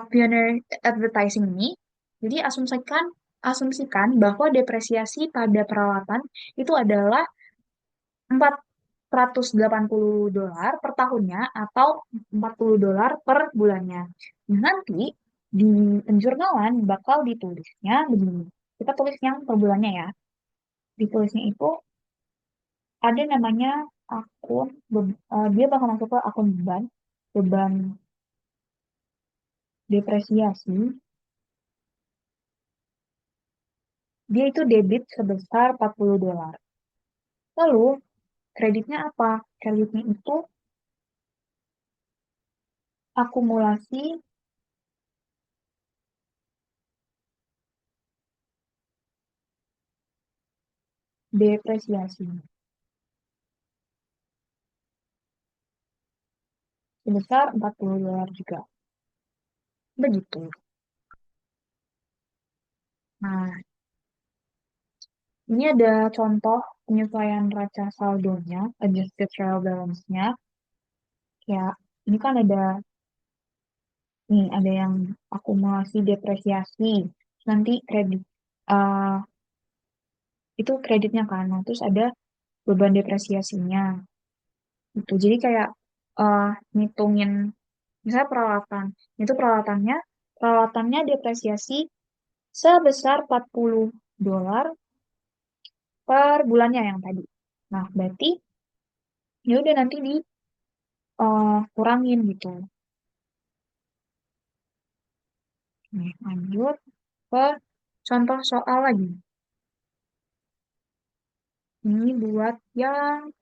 pioneer advertising ini, jadi asumsikan bahwa depresiasi pada peralatan itu adalah $480 per tahunnya atau $40 per bulannya. Nah, nanti di penjurnalan bakal ditulisnya begini. Kita tulis yang per bulannya ya. Ditulisnya itu ada namanya akun, dia bakal masuk ke akun beban, beban depresiasi. Dia itu debit sebesar $40. Lalu, kreditnya apa? Kreditnya itu akumulasi depresiasi sebesar $40 juga. Begitu. Nah, ini ada contoh penyesuaian raca saldonya, adjusted trial balance-nya. Ya, ini kan ada yang akumulasi depresiasi. Nanti kredit, uh, itu kreditnya kan. Nah, terus ada beban depresiasinya. Gitu. Jadi kayak ngitungin, misalnya peralatan. Itu peralatannya depresiasi sebesar $40 per bulannya yang tadi. Nah, berarti ya udah nanti kurangin gitu. Nih, lanjut ke contoh soal lagi. Ini buat yang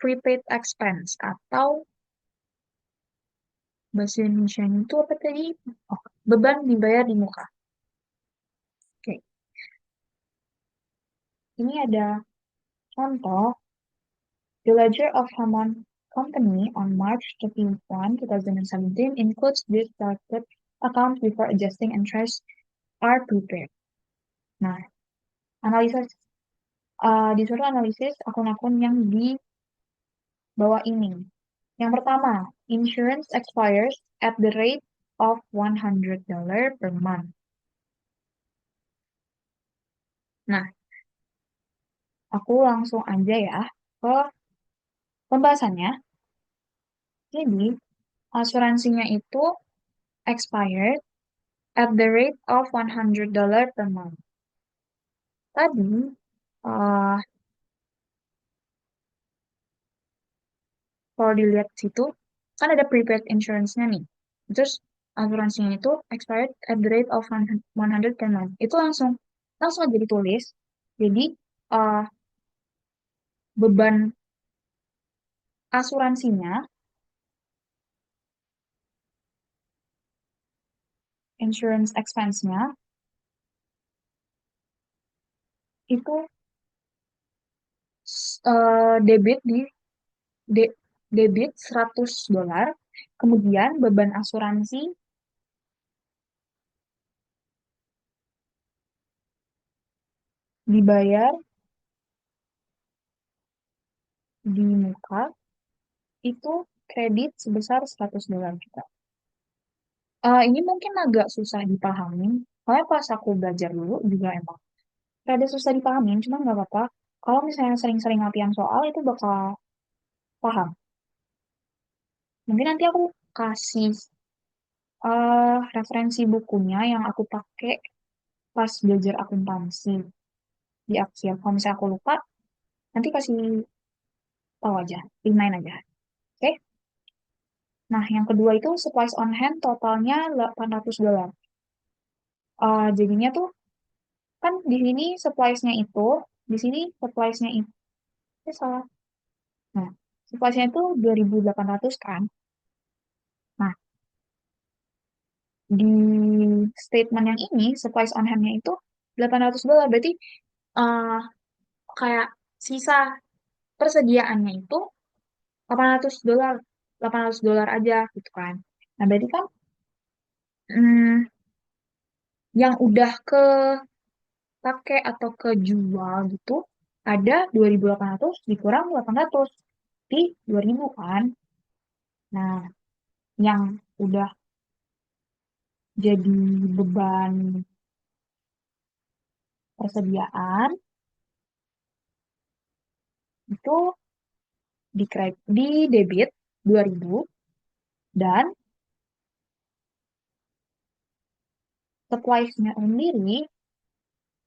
prepaid expense atau bahasa Indonesia itu apa tadi? Oh, beban dibayar di muka. Oke, ini ada contoh. The ledger of Hammond Company on March 31, 2017 includes this selected accounts before adjusting interest are prepared. Nah, disuruh analisis akun-akun yang di bawah ini. Yang pertama, insurance expires at the rate of $100 per month. Nah, aku langsung aja ya ke pembahasannya. Jadi, asuransinya itu expired at the rate of $100 per month. Tadi, uh, kalau dilihat situ, kan ada prepaid insurance-nya nih. Terus, asuransinya itu expired at the rate of 100 per month. Itu langsung aja ditulis. Jadi, uh, beban asuransinya, insurance expense-nya, itu debit de- debit $100, kemudian beban asuransi dibayar di muka itu kredit sebesar $100 juga. Ini mungkin agak susah dipahami. Soalnya pas aku belajar dulu juga emang rada susah dipahamin, cuma nggak apa-apa. Kalau misalnya sering-sering latihan soal itu bakal paham. Mungkin nanti aku kasih referensi bukunya yang aku pakai pas belajar akuntansi di Aksial. Kalau misalnya aku lupa, nanti kasih tahu aja, remind aja. Oke? Nah, yang kedua itu supplies on hand totalnya $800. Jadinya tuh kan di sini supplies-nya itu, di sini supplies-nya itu, salah. Nah, supplies-nya itu 2.800 kan. Nah, di statement yang ini, supplies on hand-nya itu $800. Berarti uh, kayak sisa persediaannya itu $800, $800 aja gitu kan. Nah, berarti kan hmm, yang udah pakai atau kejual gitu ada 2.800 dikurang 800 di 2.000 kan. Nah, yang udah jadi beban persediaan itu di debit 2.000 dan supplies-nya sendiri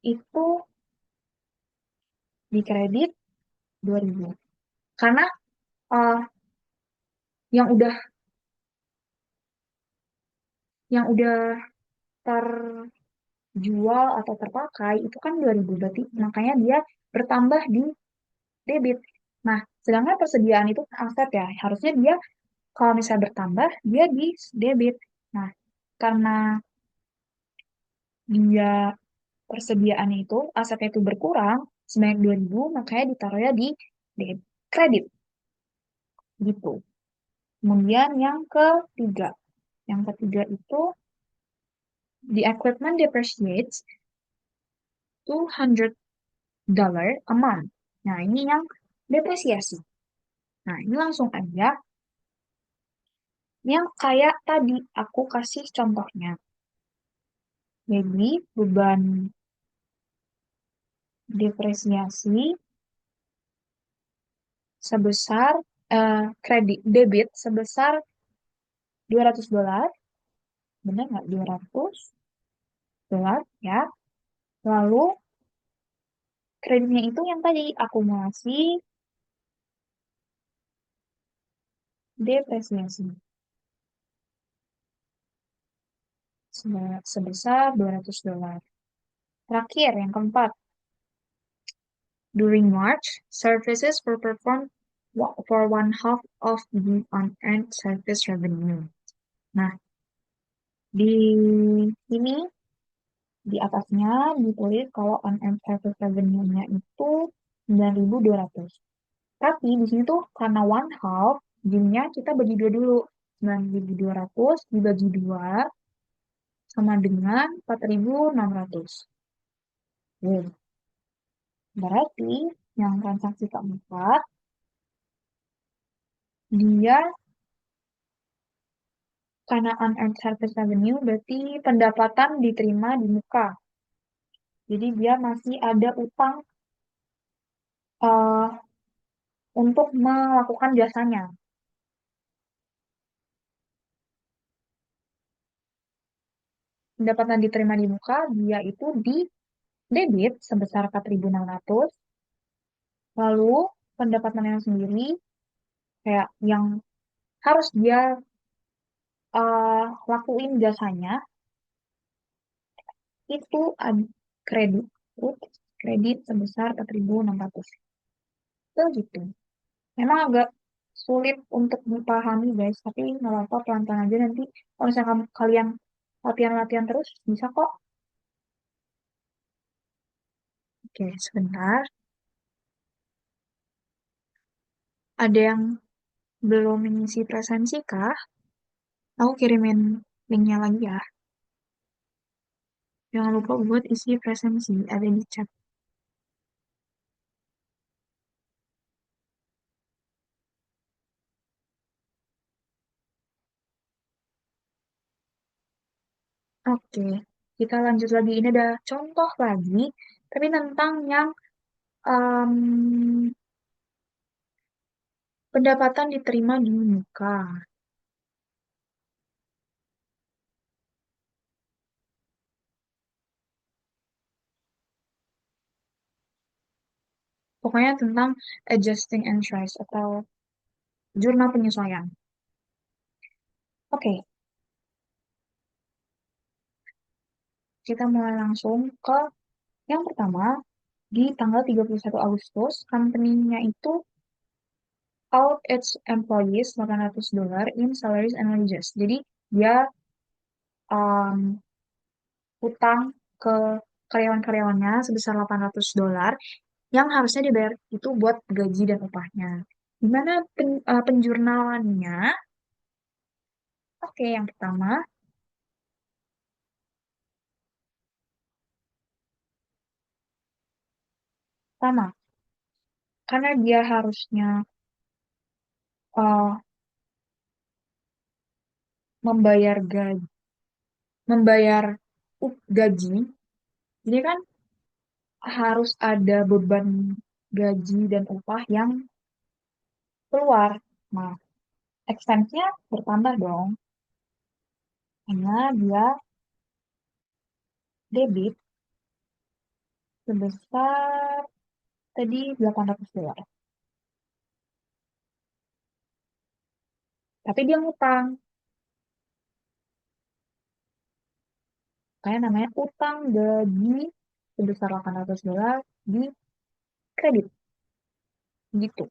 itu di kredit 2.000. Karena uh, yang udah terjual atau terpakai itu kan 2.000 berarti makanya dia bertambah di debit. Nah, sedangkan persediaan itu kan aset ya, harusnya dia kalau misalnya bertambah dia di debit. Nah, karena dia persediaannya itu asetnya itu berkurang sebanyak 2.000 makanya ditaruhnya di kredit gitu. Kemudian yang ketiga itu the equipment depreciates $200 a month. Nah, ini yang depresiasi. Nah, ini langsung aja yang kayak tadi aku kasih contohnya. Jadi, beban depresiasi sebesar kredit debit sebesar $200, benar nggak? $200 ya. Lalu kreditnya itu yang tadi akumulasi depresiasi sebesar $200. Terakhir, yang keempat, during March, services were performed for one half of the unearned service revenue. Nah, di sini di atasnya ditulis kalau unearned service revenue-nya itu 9.200. Tapi di sini tuh karena one half, jadinya kita bagi dua dulu. 9.200 dibagi 2 sama dengan 4.600. Berarti yang transaksi keempat, dia karena unearned service revenue berarti pendapatan diterima di muka. Jadi dia masih ada utang uh, untuk melakukan jasanya. Pendapatan diterima di muka, dia itu di debit sebesar 4.600. Lalu pendapatan yang sendiri, kayak yang harus dia lakuin jasanya, itu kredit. Kredit sebesar 4.600. Itu gitu. Memang agak sulit untuk dipahami guys, tapi nggak apa-apa pelan-pelan aja nanti kalau misalnya kalian latihan-latihan terus bisa kok. Oke, sebentar. Ada yang belum mengisi presensi kah? Aku kirimin linknya lagi ya. Jangan lupa buat isi presensi, ada di chat. Oke, kita lanjut lagi. Ini ada contoh lagi, tapi tentang yang em, pendapatan diterima di muka. Pokoknya tentang adjusting entries atau jurnal penyesuaian. Oke, kita mulai langsung ke yang pertama. Di tanggal 31 Agustus, company-nya itu out its employees $800 in salaries and wages. Jadi, dia um, utang ke karyawan-karyawannya sebesar $800 yang harusnya dibayar itu buat gaji dan upahnya. Gimana penjurnalannya? Oke, yang pertama, sama. Karena dia harusnya uh, membayar gaji, membayar gaji, jadi kan harus ada beban gaji dan upah yang keluar. Nah, expense-nya bertambah dong, karena dia debit sebesar tadi $800. Tapi dia ngutang, kayak namanya utang gaji sebesar $800 di kredit, gitu.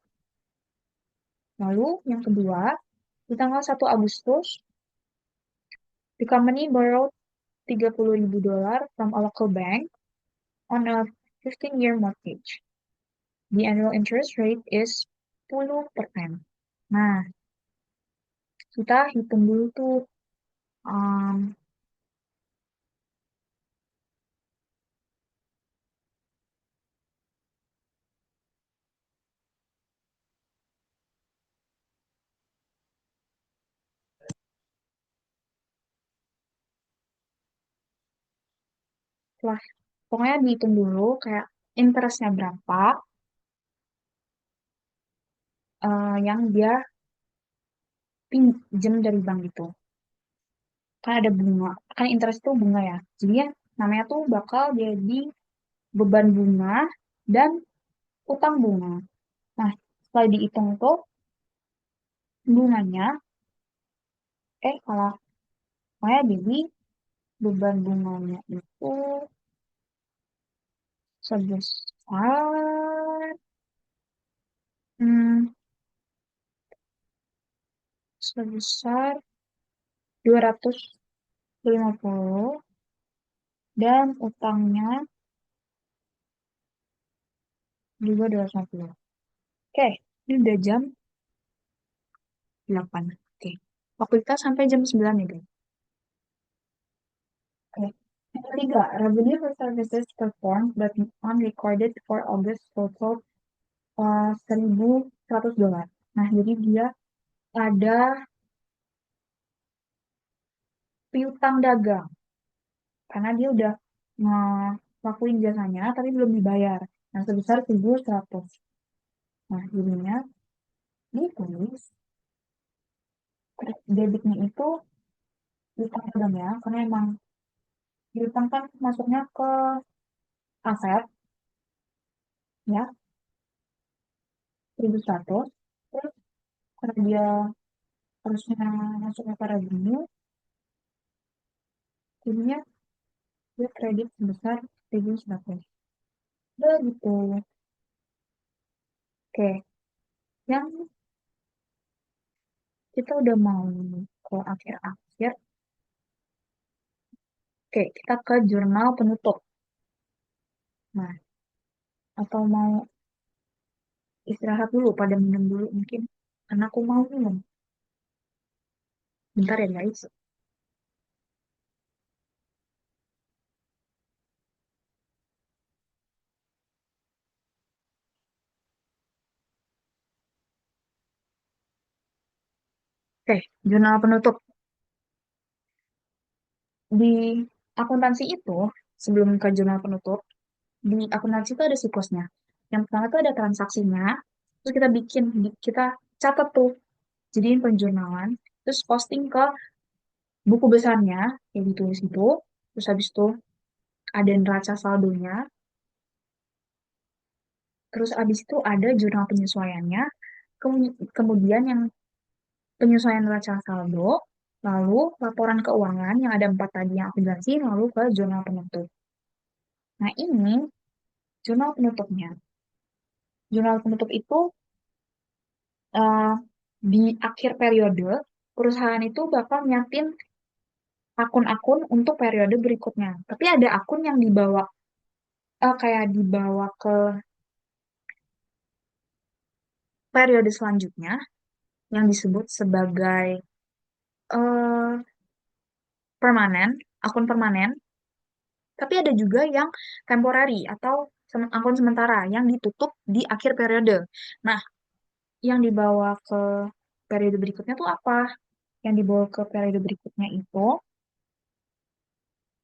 Lalu yang kedua, di tanggal 1 Agustus, the company borrowed $30.000 from a local bank on a 15-year mortgage. The annual interest rate is 10%. Nah, kita hitung dulu tuh um, setelah pokoknya dihitung dulu kayak interestnya berapa yang dia pinjam dari bank itu. Kan ada bunga, kan interest itu bunga ya. Jadi ya namanya tuh bakal jadi beban bunga dan utang bunga. Nah, setelah dihitung tuh bunganya, kalau pokoknya jadi beban bunganya itu sebesar hmm, sebesar 250 dan utangnya juga 250. Oke, ini udah jam 8. Oke. Waktu kita sampai jam 9 ya, guys. Oke. Yang ketiga, revenue for services performed but unrecorded for August total $1.100. Nah, jadi dia ada piutang dagang karena dia udah ngelakuin jasanya tapi belum dibayar. Nah, sebesar 1.100. Nah, jadinya ditulis debitnya itu piutang dagang ya, karena emang piutang kan masuknya ke aset ya, 1.100. Terus karena dia harusnya masuknya ke revenue, jadinya dia kredit sebesar 1.100. Begitu. Oke, yang kita udah mau ke akhir-akhir. Oke, kita ke jurnal penutup. Nah, atau mau istirahat dulu, pada minum dulu mungkin. Karena aku mau minum. Bentar ya guys. Oke, jurnal penutup. Di akuntansi itu, sebelum ke jurnal penutup, di akuntansi itu ada siklusnya. Yang pertama itu ada transaksinya, terus kita catat tuh, jadiin penjurnalan, terus posting ke buku besarnya, yang ditulis itu, terus habis itu ada neraca saldonya, terus habis itu ada jurnal penyesuaiannya, kemudian yang penyesuaian neraca saldo, lalu laporan keuangan yang ada 4 tadi yang aku jelasin, lalu ke jurnal penutup. Nah ini jurnal penutupnya. Jurnal penutup itu eh, di akhir periode, perusahaan itu bakal nyatin akun-akun untuk periode berikutnya. Tapi ada akun yang kayak dibawa ke periode selanjutnya, yang disebut sebagai eh, permanen, akun permanen. Tapi ada juga yang temporary atau akun sementara yang ditutup di akhir periode. Nah, yang dibawa ke periode berikutnya tuh apa? Yang dibawa ke periode berikutnya itu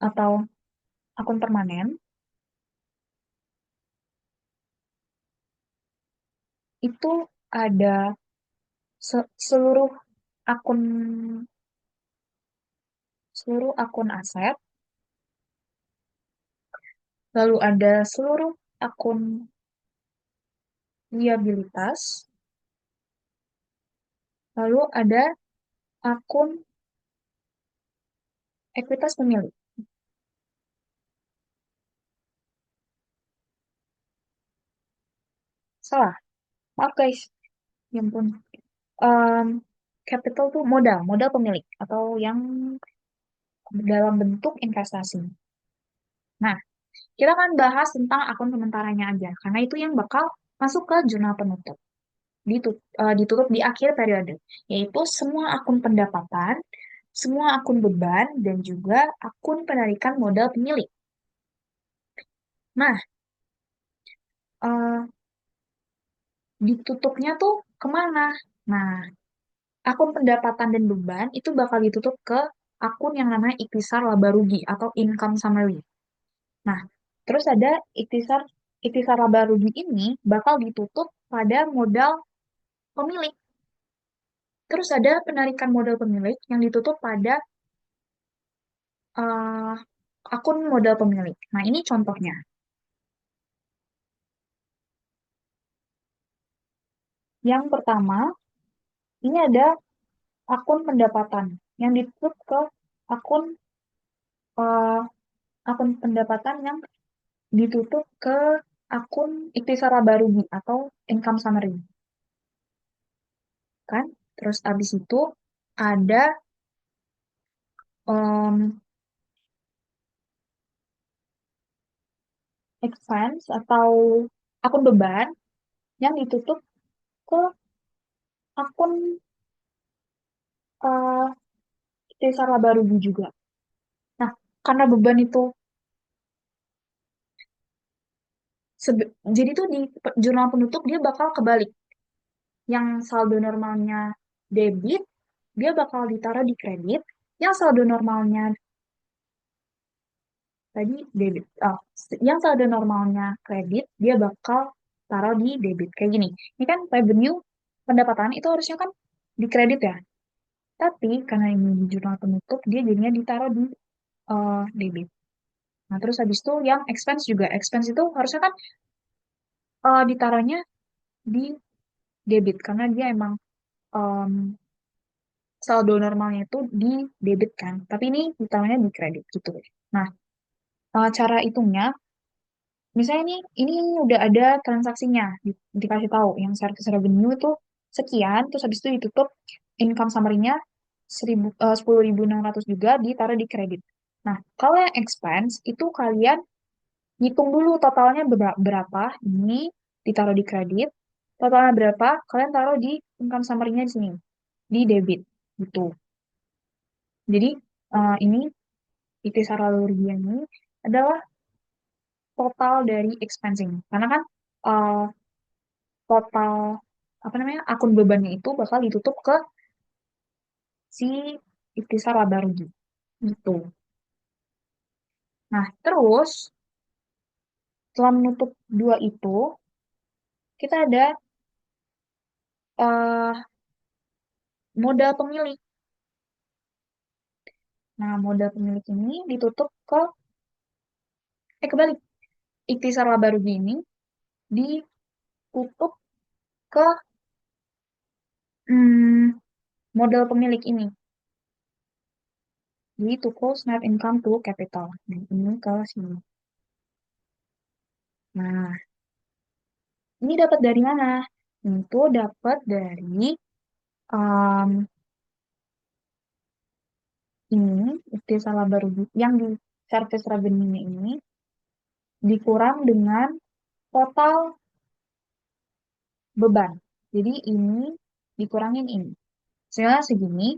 atau akun permanen itu ada seluruh akun aset, lalu ada seluruh akun liabilitas, lalu ada akun ekuitas pemilik. Salah, maaf guys. Ya ampun. Em, Capital tuh modal pemilik atau yang dalam bentuk investasi. Nah, kita akan bahas tentang akun sementaranya aja, karena itu yang bakal masuk ke jurnal penutup. Ditutup di akhir periode, yaitu semua akun pendapatan, semua akun beban, dan juga akun penarikan modal pemilik. Nah, eh, ditutupnya tuh kemana? Nah, akun pendapatan dan beban itu bakal ditutup ke akun yang namanya ikhtisar laba rugi atau income summary. Nah, terus ada ikhtisar ikhtisar laba rugi ini bakal ditutup pada modal pemilik. Terus ada penarikan modal pemilik yang ditutup pada eh, akun modal pemilik. Nah, ini contohnya. Yang pertama, ini ada akun pendapatan yang ditutup ke akun eh, akun pendapatan yang ditutup ke akun ikhtisar laba rugi atau income summary. Kan? Terus abis itu ada em, expense atau akun beban yang ditutup ke akun eh, ikhtisar laba rugi juga. Nah, karena beban itu jadi tuh di jurnal penutup dia bakal kebalik. Yang saldo normalnya debit, dia bakal ditaruh di kredit. Yang saldo normalnya tadi debit. Yang saldo normalnya kredit, dia bakal taruh di debit. Kayak gini. Ini kan revenue pendapatan itu harusnya kan di kredit ya. Tapi karena ini di jurnal penutup, dia jadinya ditaruh di debit. Nah, terus habis itu yang expense juga. Expense itu harusnya kan ditaruhnya di debit karena dia emang em, saldo normalnya itu di debit kan, tapi ini utamanya di kredit gitu. Nah, cara hitungnya, misalnya ini udah ada transaksinya, dikasih tahu yang service revenue itu sekian, terus habis itu ditutup income summary-nya 10.600 juga ditaruh di kredit. Nah, kalau yang expense itu kalian hitung dulu totalnya berapa, ini ditaruh di kredit, totalnya berapa, kalian taruh di income summary-nya di sini, di debit gitu. Jadi ini ikhtisar lalu ini adalah total dari expensing. Karena kan uh, total apa namanya akun bebannya itu bakal ditutup ke si ikhtisar laba rugi gitu. Nah, terus setelah menutup dua itu, kita ada eh, modal pemilik. Nah, modal pemilik ini ditutup kebalik. Ikhtisar laba rugi ini ditutup ke modal pemilik ini. Jadi to close net income to capital. Nah, ini ke sini. Nah, ini dapat dari mana? Itu dapat dari um, ini ikhtisar laba rugi yang di service revenue ini dikurang dengan total beban. Jadi ini dikurangin ini. Sehingga segini.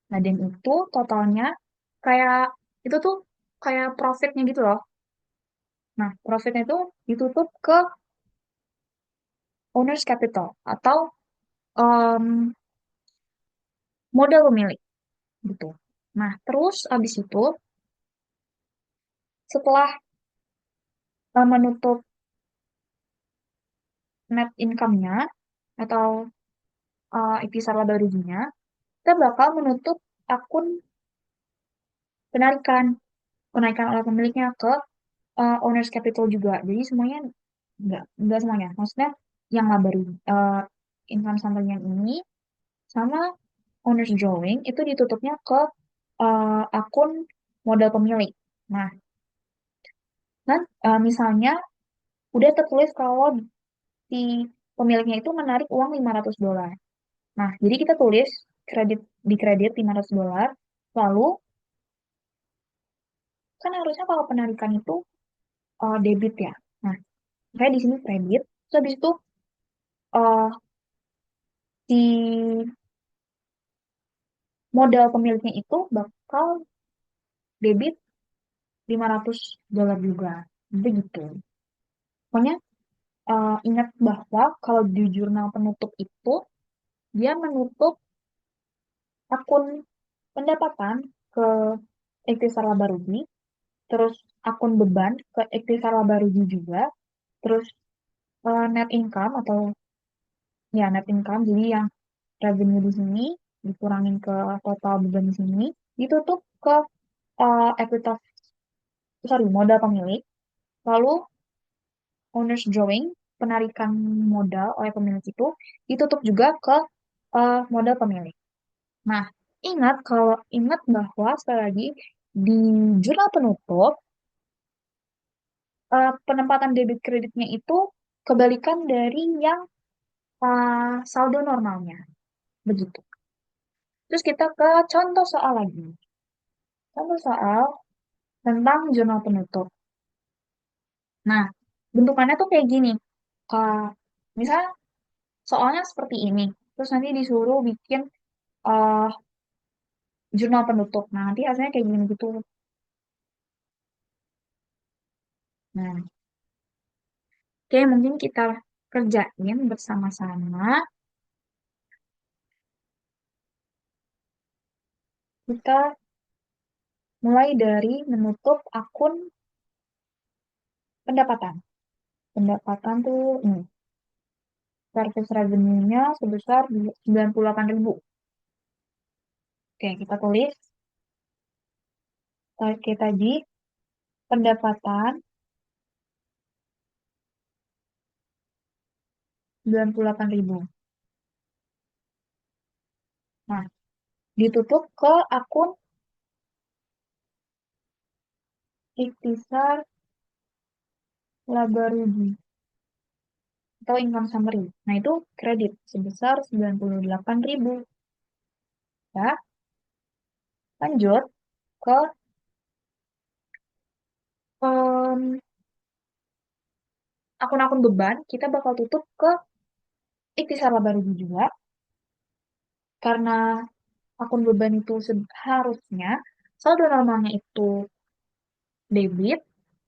Nah, dan itu totalnya kayak itu tuh kayak profitnya gitu loh. Nah, profitnya itu ditutup ke owner's capital atau um, modal pemilik gitu. Nah, terus abis itu setelah menutup net income-nya atau ikhtisar laba ruginya, kita bakal menutup akun penarikan oleh pemiliknya ke owner's capital juga. Jadi semuanya enggak semuanya. Maksudnya yang laba rugi income summary yang ini sama owner's drawing itu ditutupnya ke akun modal pemilik. Nah, misalnya udah tertulis kalau si pemiliknya itu menarik uang $500. Nah, jadi kita tulis di kredit $500, lalu kan harusnya kalau penarikan itu debit ya. Nah, kayak di sini kredit, terus habis itu uh, si modal pemiliknya itu bakal debit $500 juga. Begitu. Pokoknya ingat bahwa kalau di jurnal penutup itu dia menutup akun pendapatan ke ikhtisar laba rugi, terus akun beban ke ikhtisar laba rugi juga, terus net income atau ya net income, jadi yang revenue di sini dikurangin ke total beban di sini, ditutup ke ekuitas, sorry, modal pemilik, lalu owner's drawing, penarikan modal oleh pemilik itu ditutup juga ke modal pemilik. Nah, ingat bahwa sekali lagi di jurnal penutup penempatan debit kreditnya itu kebalikan dari yang saldo normalnya. Begitu. Terus kita ke contoh soal lagi. Contoh soal tentang jurnal penutup. Nah, bentukannya tuh kayak gini. Misalnya soalnya seperti ini. Terus nanti disuruh bikin uh, jurnal penutup. Nah, nanti hasilnya kayak gini gitu. Nah, oke, mungkin kita kerjain bersama-sama. Kita mulai dari menutup akun pendapatan. Pendapatan tuh ini. Service revenue-nya sebesar 98.000. Oke, kita tulis. Oke, tadi pendapatan 98.000. Nah, ditutup ke akun ikhtisar laba rugi atau income summary. Nah, itu kredit sebesar 98.000. Ya, lanjut ke akun-akun beban, kita bakal tutup ke ikhtisar laba rugi juga. Karena akun beban itu seharusnya saldo normalnya itu debit,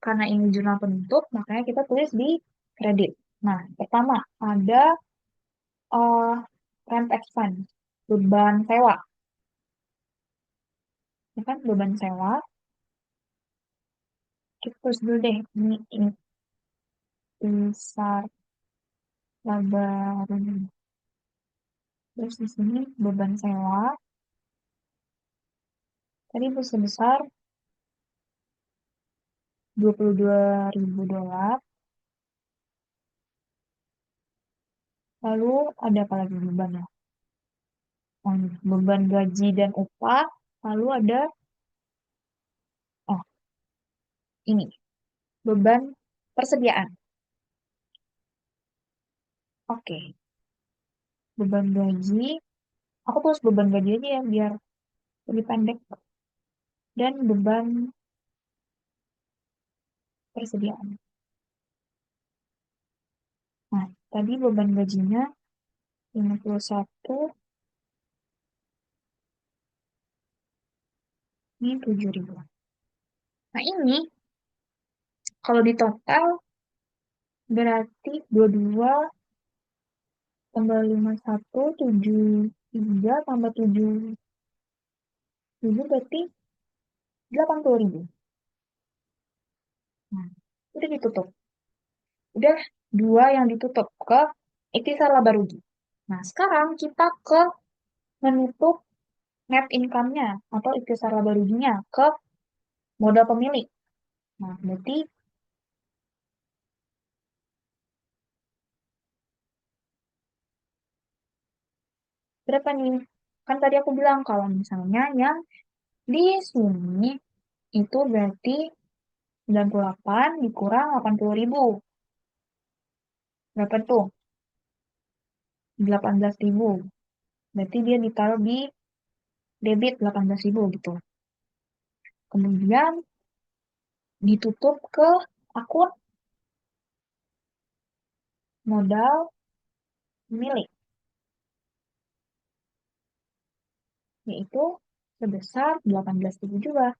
karena ini jurnal penutup, makanya kita tulis di kredit. Nah, pertama ada rent expense, beban sewa. Ya kan, beban sewa. Kita terus dulu deh. Ini besar laba rugi. Terus di sini beban sewa. Tadi sebesar $22.000. Lalu ada apa lagi beban ya? Beban gaji dan upah. Lalu ada, oh ini, beban persediaan. Oke, beban gaji. Aku tulis beban gaji aja ya, biar lebih pendek. Dan beban persediaan. Nah, tadi beban gajinya 51, ini 7.000. Nah, ini kalau di total berarti 22 tambah 51, 73 tambah 7.000 berarti 80.000. Nah, udah ditutup. Udah dua yang ditutup ke ikhtisar laba rugi. Nah, sekarang kita ke menutup net income-nya atau ikhtisar laba ruginya ke modal pemilik. Nah, berarti berapa nih? Kan tadi aku bilang kalau misalnya yang di sini itu berarti 98 dikurang 80.000. Berapa tuh? 18.000. Berarti dia ditaruh di debit 18.000 gitu. Kemudian ditutup ke akun modal milik, yaitu sebesar 18.000 juga.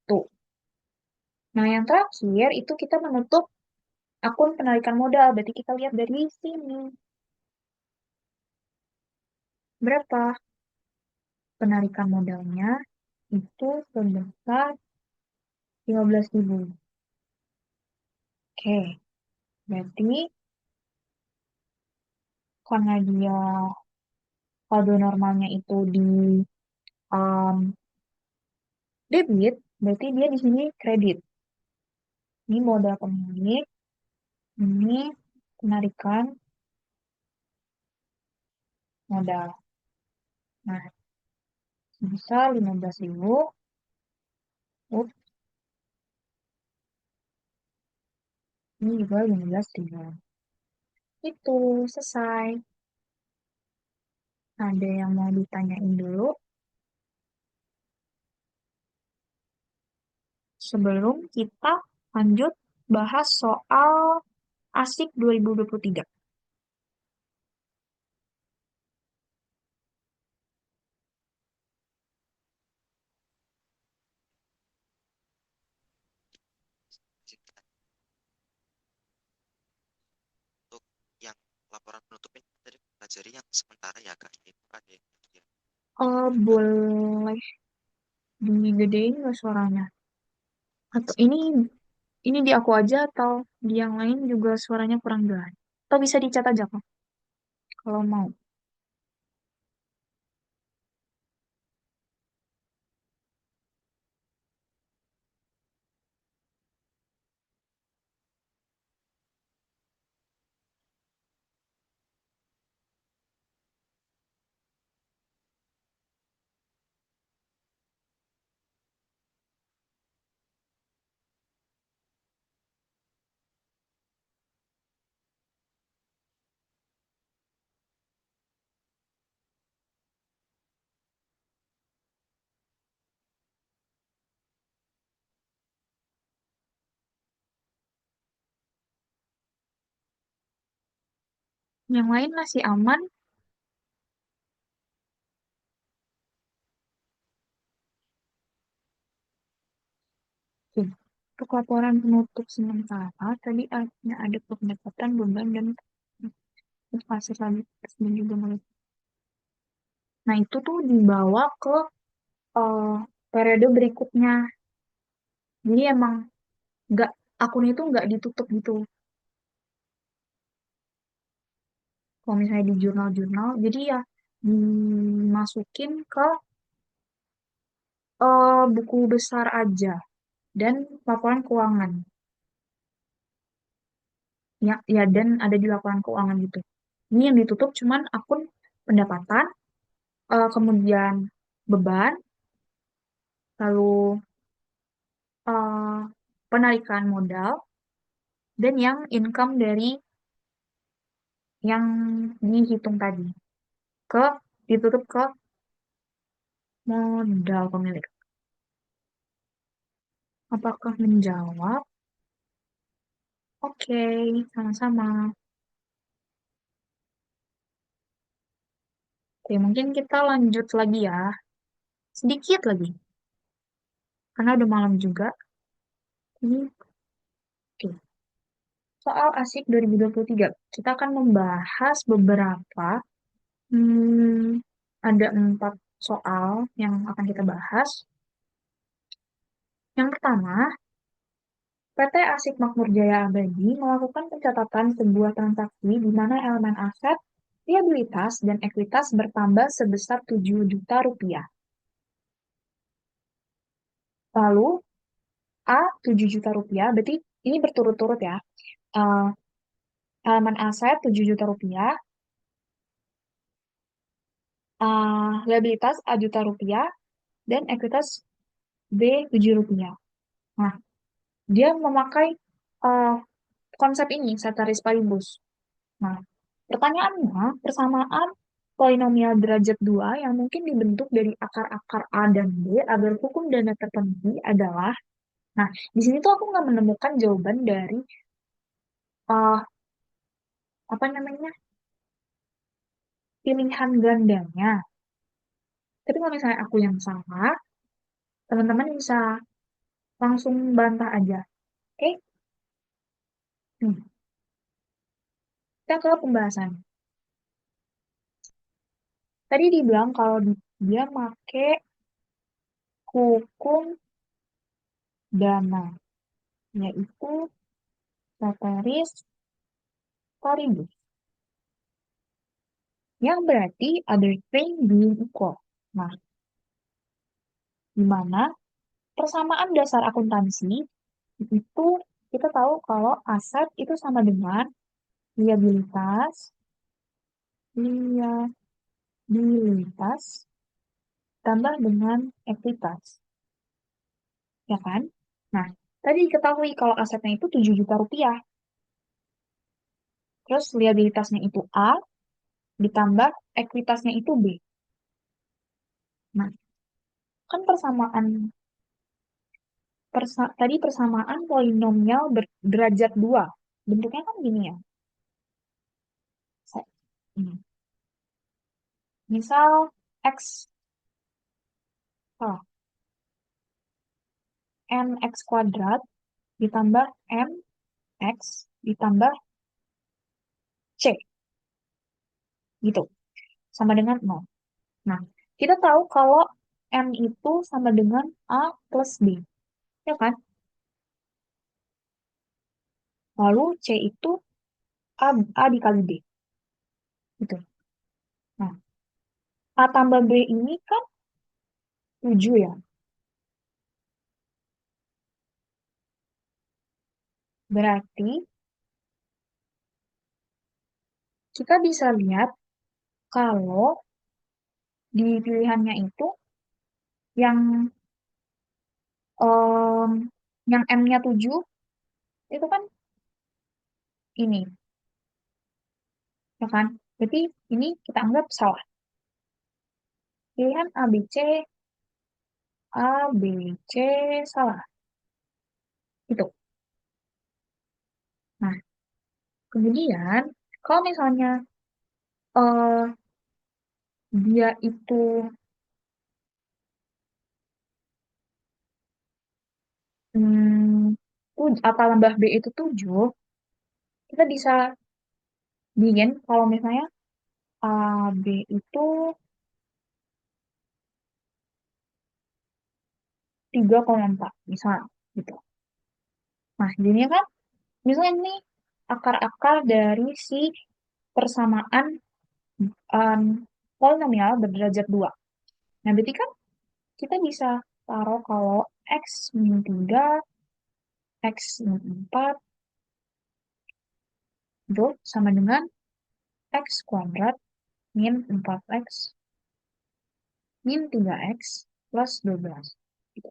Tuh. Nah, yang terakhir itu kita menutup akun penarikan modal. Berarti kita lihat dari sini. Berapa penarikan modalnya? Itu sebesar 15.000. Oke, berarti karena dia saldo normalnya itu di um, debit, berarti dia di sini kredit. Ini modal pemilik, ini penarikan modal. Nah, sebesar 15.000. Up, ini juga 15.000. Itu selesai. Ada yang mau ditanyain dulu sebelum kita lanjut bahas soal ASIK 2023. Untuk yang laporan penutup ini tadi pelajari yang sementara ya kak, itu ada yang Boleh digedein nggak suaranya? Atau ini di aku aja atau di yang lain juga suaranya kurang jelas? Atau bisa dicat aja kok kalau mau. Yang lain masih aman. Oke. Untuk laporan penutup sementara, tadi ada pendapatan beban dan hasil dan juga mulai. Nah, itu tuh dibawa ke periode berikutnya. Jadi emang nggak akun itu nggak ditutup gitu. Kalau misalnya di jurnal-jurnal, jadi ya dimasukin ke buku besar aja dan laporan keuangan. Ya, ya dan ada di laporan keuangan gitu. Ini yang ditutup cuman akun pendapatan, kemudian beban, lalu eh, penarikan modal, dan yang income dari yang dihitung tadi ke ditutup ke modal pemilik. Apakah menjawab? Oke, sama-sama. Oke, mungkin kita lanjut lagi ya. Sedikit lagi, karena udah malam juga. Ini, oke. Soal ASIK 2023. Kita akan membahas beberapa, ada 4 soal yang akan kita bahas. Yang pertama, PT Asik Makmur Jaya Abadi melakukan pencatatan sebuah transaksi di mana elemen aset, liabilitas, dan ekuitas bertambah sebesar 7 juta rupiah. Lalu, A 7 juta rupiah, berarti ini berturut-turut ya. Eh, Elemen aset 7 juta rupiah, liabilitas A juta rupiah, dan ekuitas B 7 rupiah. Nah, dia memakai eh, konsep ini, ceteris paribus. Nah, pertanyaannya, persamaan polinomial derajat 2 yang mungkin dibentuk dari akar-akar A dan B agar hukum dana terpenuhi adalah, nah, di sini tuh aku nggak menemukan jawaban dari eh, apa namanya, pilihan gandanya. Tapi kalau misalnya aku yang salah, teman-teman bisa langsung bantah aja. Oke? Kita ke pembahasan. Tadi dibilang kalau dia make hukum dana, yaitu ceteris paribus. Yang berarti other thing being equal. Nah, di mana persamaan dasar akuntansi itu kita tahu kalau aset itu sama dengan liabilitas, liabilitas tambah dengan ekuitas, ya kan? Nah, tadi diketahui kalau asetnya itu 7 juta rupiah, terus liabilitasnya itu A, ditambah ekuitasnya itu B. Nah, kan tadi persamaan polinomial derajat 2. Bentuknya kan gini ya. Ini. Misal X, oh, mx kuadrat ditambah mx ditambah c, gitu. Sama dengan 0. Nah, kita tahu kalau m itu sama dengan A plus B, ya kan? Lalu C itu A dikali B, gitu. Nah, A tambah B ini kan 7 ya. Berarti kita bisa lihat kalau di pilihannya itu yang em, yang M-nya 7 itu kan ini, ya kan? Berarti ini kita anggap salah. Pilihan A, B, C, A, B, C, salah. Itu. Nah, kemudian kalau misalnya eh dia itu A tambah B itu 7, kita bisa bikin kalau misalnya A, B itu 3,4, misal. gitu. Nah, jadinya kan misalnya nih akar-akar dari si persamaan um, polinomial berderajat 2. Nah, berarti kan kita bisa taruh kalau X min 3, X min 4, itu sama dengan X kuadrat min 4X min 3X plus 12. Gitu.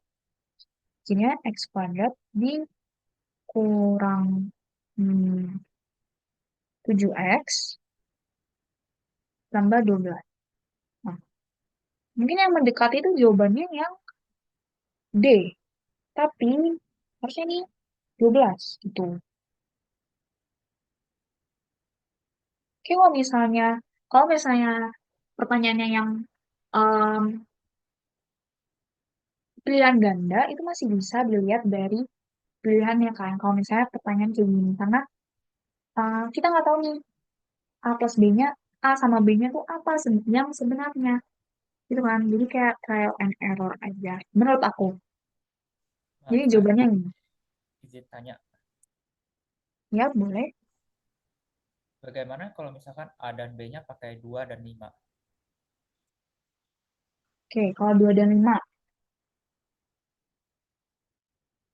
Jadinya X kuadrat dikurang 7X tambah 12. Nah, mungkin yang mendekati itu jawabannya yang D. Tapi harusnya nih 12 gitu. Oke, kalau misalnya pertanyaannya yang em, pilihan ganda itu masih bisa dilihat dari pilihannya kan. Kalau misalnya pertanyaan kayak gini, karena kita nggak tahu nih A plus B-nya, A sama B-nya tuh apa yang sebenarnya. Gitu kan. Jadi kayak trial and error aja. Menurut aku. Maaf, Jadi Kak, jawabannya ini. izin tanya. Ya, boleh. Bagaimana kalau misalkan A dan B-nya pakai 2 dan 5? Oke, kalau 2 dan 5.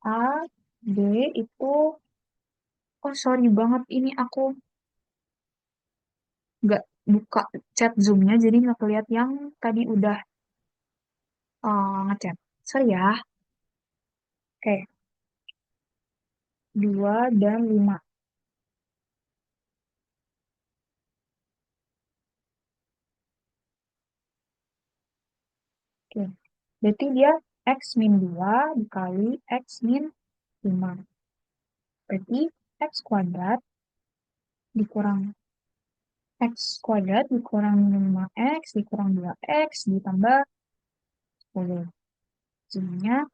A, B itu, oh sorry banget ini aku nggak buka chat Zoom-nya, jadi nggak kelihat yang tadi udah ngechat. Sorry ya. Oke, 2 dan 5. Oke, berarti dia X min 2 dikali X min 5. Berarti X kuadrat dikurang X kuadrat dikurang min 5X dikurang 2X ditambah 10. Jadinya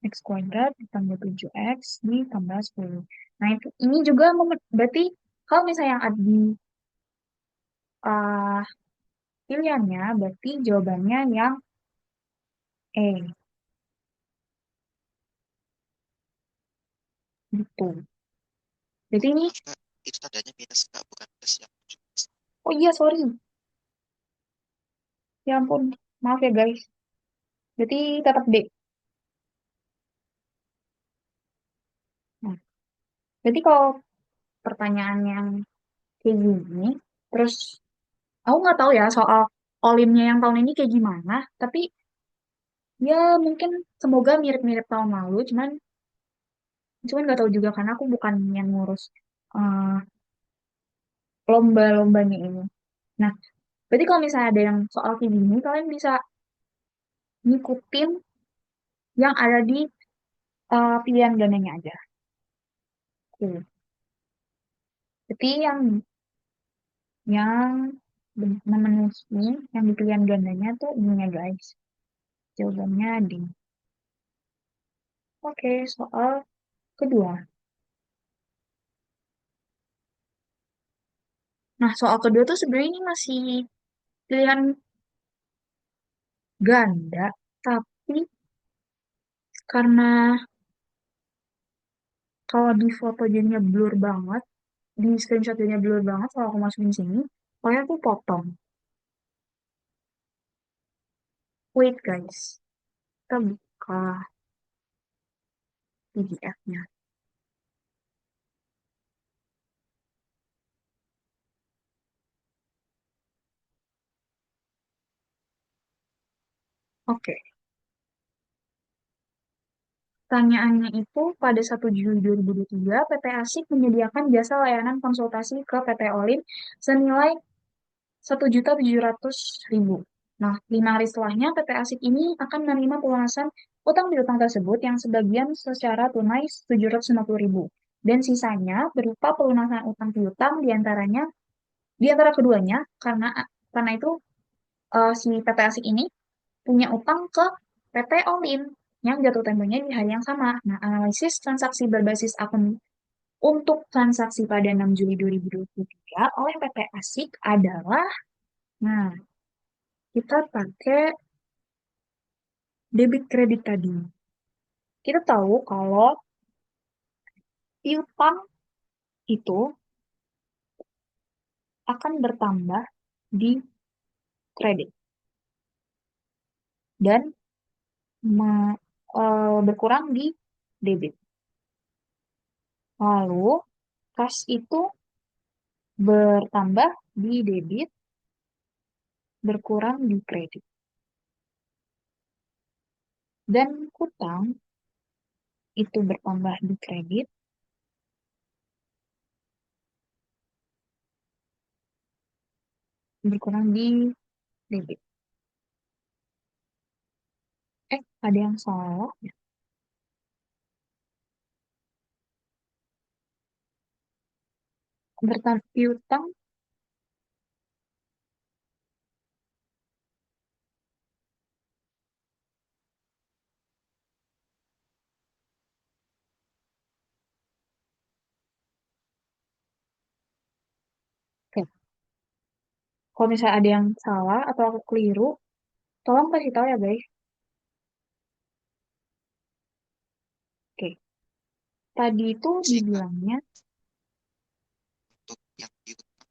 X kuadrat ditambah 7X ditambah 10. Nah, ini juga berarti kalau misalnya yang ada di uh, pilihannya, berarti jawabannya yang E. Gitu. Jadi ini, Maaf, Kak, itu tandanya minus, Kak, bukan plus yang 17. oh iya, sorry. Ya ampun, maaf ya guys. Berarti tetap D. Nah, berarti kalau pertanyaan yang kayak gini, terus aku nggak tahu ya soal olimnya yang tahun ini kayak gimana, tapi ya mungkin semoga mirip-mirip tahun lalu, cuman nggak tahu juga karena aku bukan yang ngurus eh, lomba-lombanya ini. Nah, berarti kalau misalnya ada yang soal kayak gini, kalian bisa ngikutin yang ada di pilihan gandanya aja. Oke. Berarti yang memenuhi yang di pilihan gandanya tuh ininya guys. Jawabannya D. Oke, soal kedua. Nah, soal kedua tuh sebenarnya ini masih pilihan ganda, tapi karena kalau di foto jadinya blur banget, di screenshot jadinya blur banget kalau aku masukin sini, pokoknya aku potong. Wait guys, kita buka PDF-nya. Oke, pertanyaannya itu pada 1 Juli 2023, PT Asik menyediakan jasa layanan konsultasi ke PT Olim senilai 1.700.000. Nah, 5 hari setelahnya PT Asik ini akan menerima pelunasan utang piutang tersebut yang sebagian secara tunai 750.000 dan sisanya berupa pelunasan utang piutang di antara keduanya karena itu si PT Asik ini punya utang ke PT Olim yang jatuh temponya di hari yang sama. Nah, analisis transaksi berbasis akun untuk transaksi pada 6 Juli 2023 oleh PT Asik adalah, nah, kita pakai debit kredit tadi. Kita tahu kalau piutang itu akan bertambah di kredit dan berkurang di debit. Lalu kas itu bertambah di debit, berkurang di kredit. Dan hutang itu bertambah di kredit, berkurang di debit. Ada yang salah ya? Piutang oke. Kalau misalnya ada yang salah atau aku keliru, tolong kasih tahu ya guys. Oke. Tadi itu Jika dibilangnya untuk yang piutang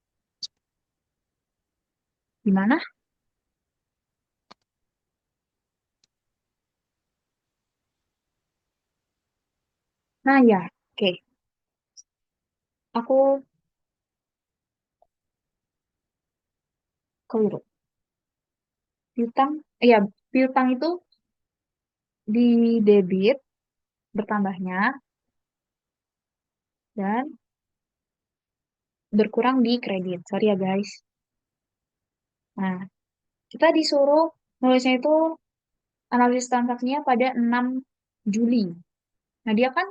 gimana? Nah ya, oke. Aku keliru. Piutang, ya, piutang itu di debit bertambahnya dan berkurang di kredit. Sorry ya guys. Nah, kita disuruh nulisnya itu analisis transaksinya pada 6 Juli. Nah, dia kan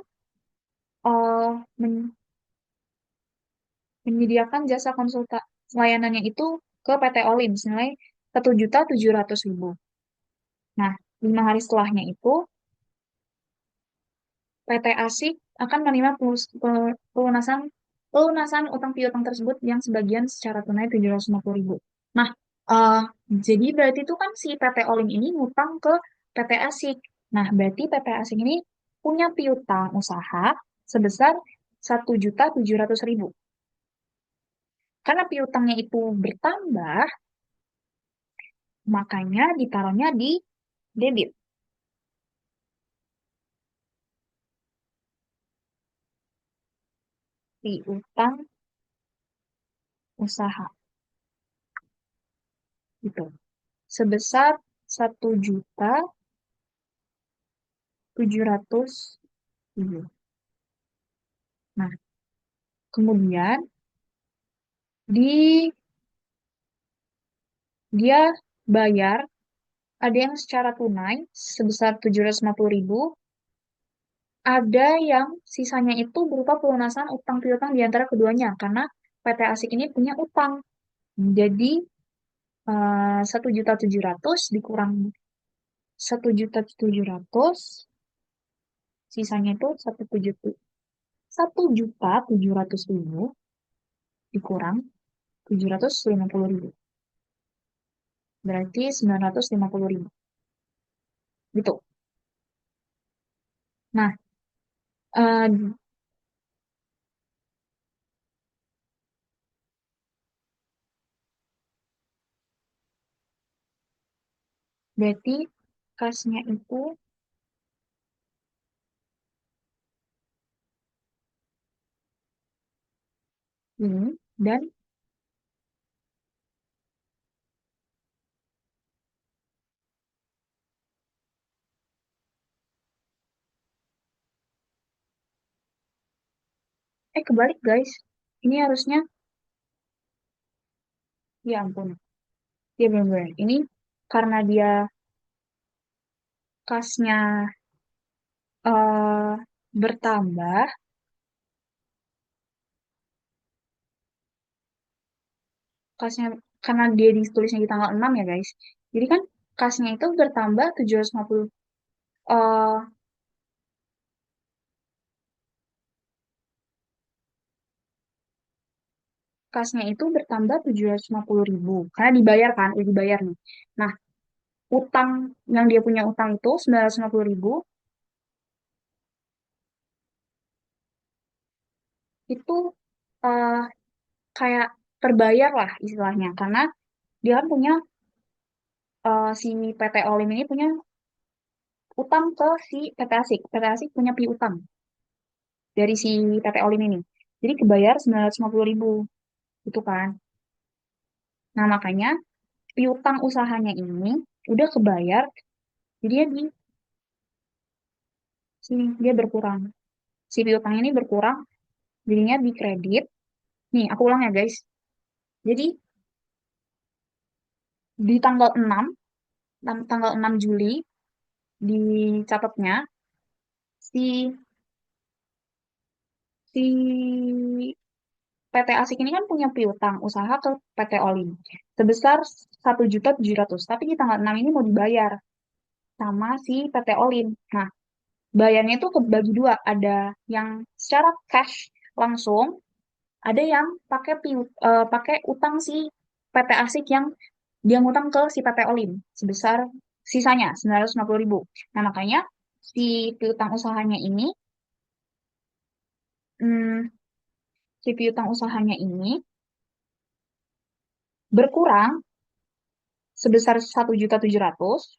menyediakan jasa konsultan layanannya itu ke PT Olim senilai 1.700.000. Nah, 5 hari setelahnya itu PT Asik akan menerima pelunasan pelunasan utang piutang tersebut yang sebagian secara tunai 750.000. Nah, eh, jadi berarti itu kan si PT Olim ini ngutang ke PT Asik. Nah, berarti PT Asik ini punya piutang usaha sebesar 1.700.000. Karena piutangnya itu bertambah, makanya ditaruhnya di debit. Piutang usaha. Gitu. Sebesar 1.700.000. Nah, kemudian di dia bayar, ada yang secara tunai sebesar 750.000, ada yang sisanya itu berupa pelunasan utang piutang di antara keduanya karena PT Asik ini punya utang. Jadi 1.700.000 dikurang 1.700.000, sisanya itu 1.700.000 dikurang 750.000. Berarti 950.000. Gitu. Nah, eh, berarti kasnya itu ini dan kebalik guys. Ini harusnya ya ampun. Ya benar-benar. Ini karena dia kasnya eh bertambah, kasnya karena dia ditulisnya di tanggal 6 ya guys. Jadi kan kasnya itu bertambah 750 eh kasnya itu bertambah 750.000 karena dibayar kan, udah dibayar nih. Nah, utang yang dia punya utang itu 950.000 itu eh, kayak terbayar lah istilahnya. Karena dia kan punya, si PT Olim ini punya utang ke si PT Asik. PT Asik punya piutang dari si PT Olim ini. Jadi kebayar 950.000 gitu kan. Nah makanya piutang usahanya ini udah kebayar, jadi dia berkurang. Si piutang ini berkurang, jadinya di kredit. Nih, aku ulang ya guys. Jadi di tanggal 6 Juli dicatatnya si si PT Asik ini kan punya piutang usaha ke PT Olim sebesar 1.700.000, tapi di tanggal 6 ini mau dibayar sama si PT Olim. Nah, bayarnya itu kebagi dua, ada yang secara cash langsung, ada yang pakai utang si PT Asik yang dia ngutang ke si PT Olim sebesar sisanya 950.000. Nah, makanya si piutang usahanya ini, hmm, si piutang usahanya ini berkurang sebesar 1.700.000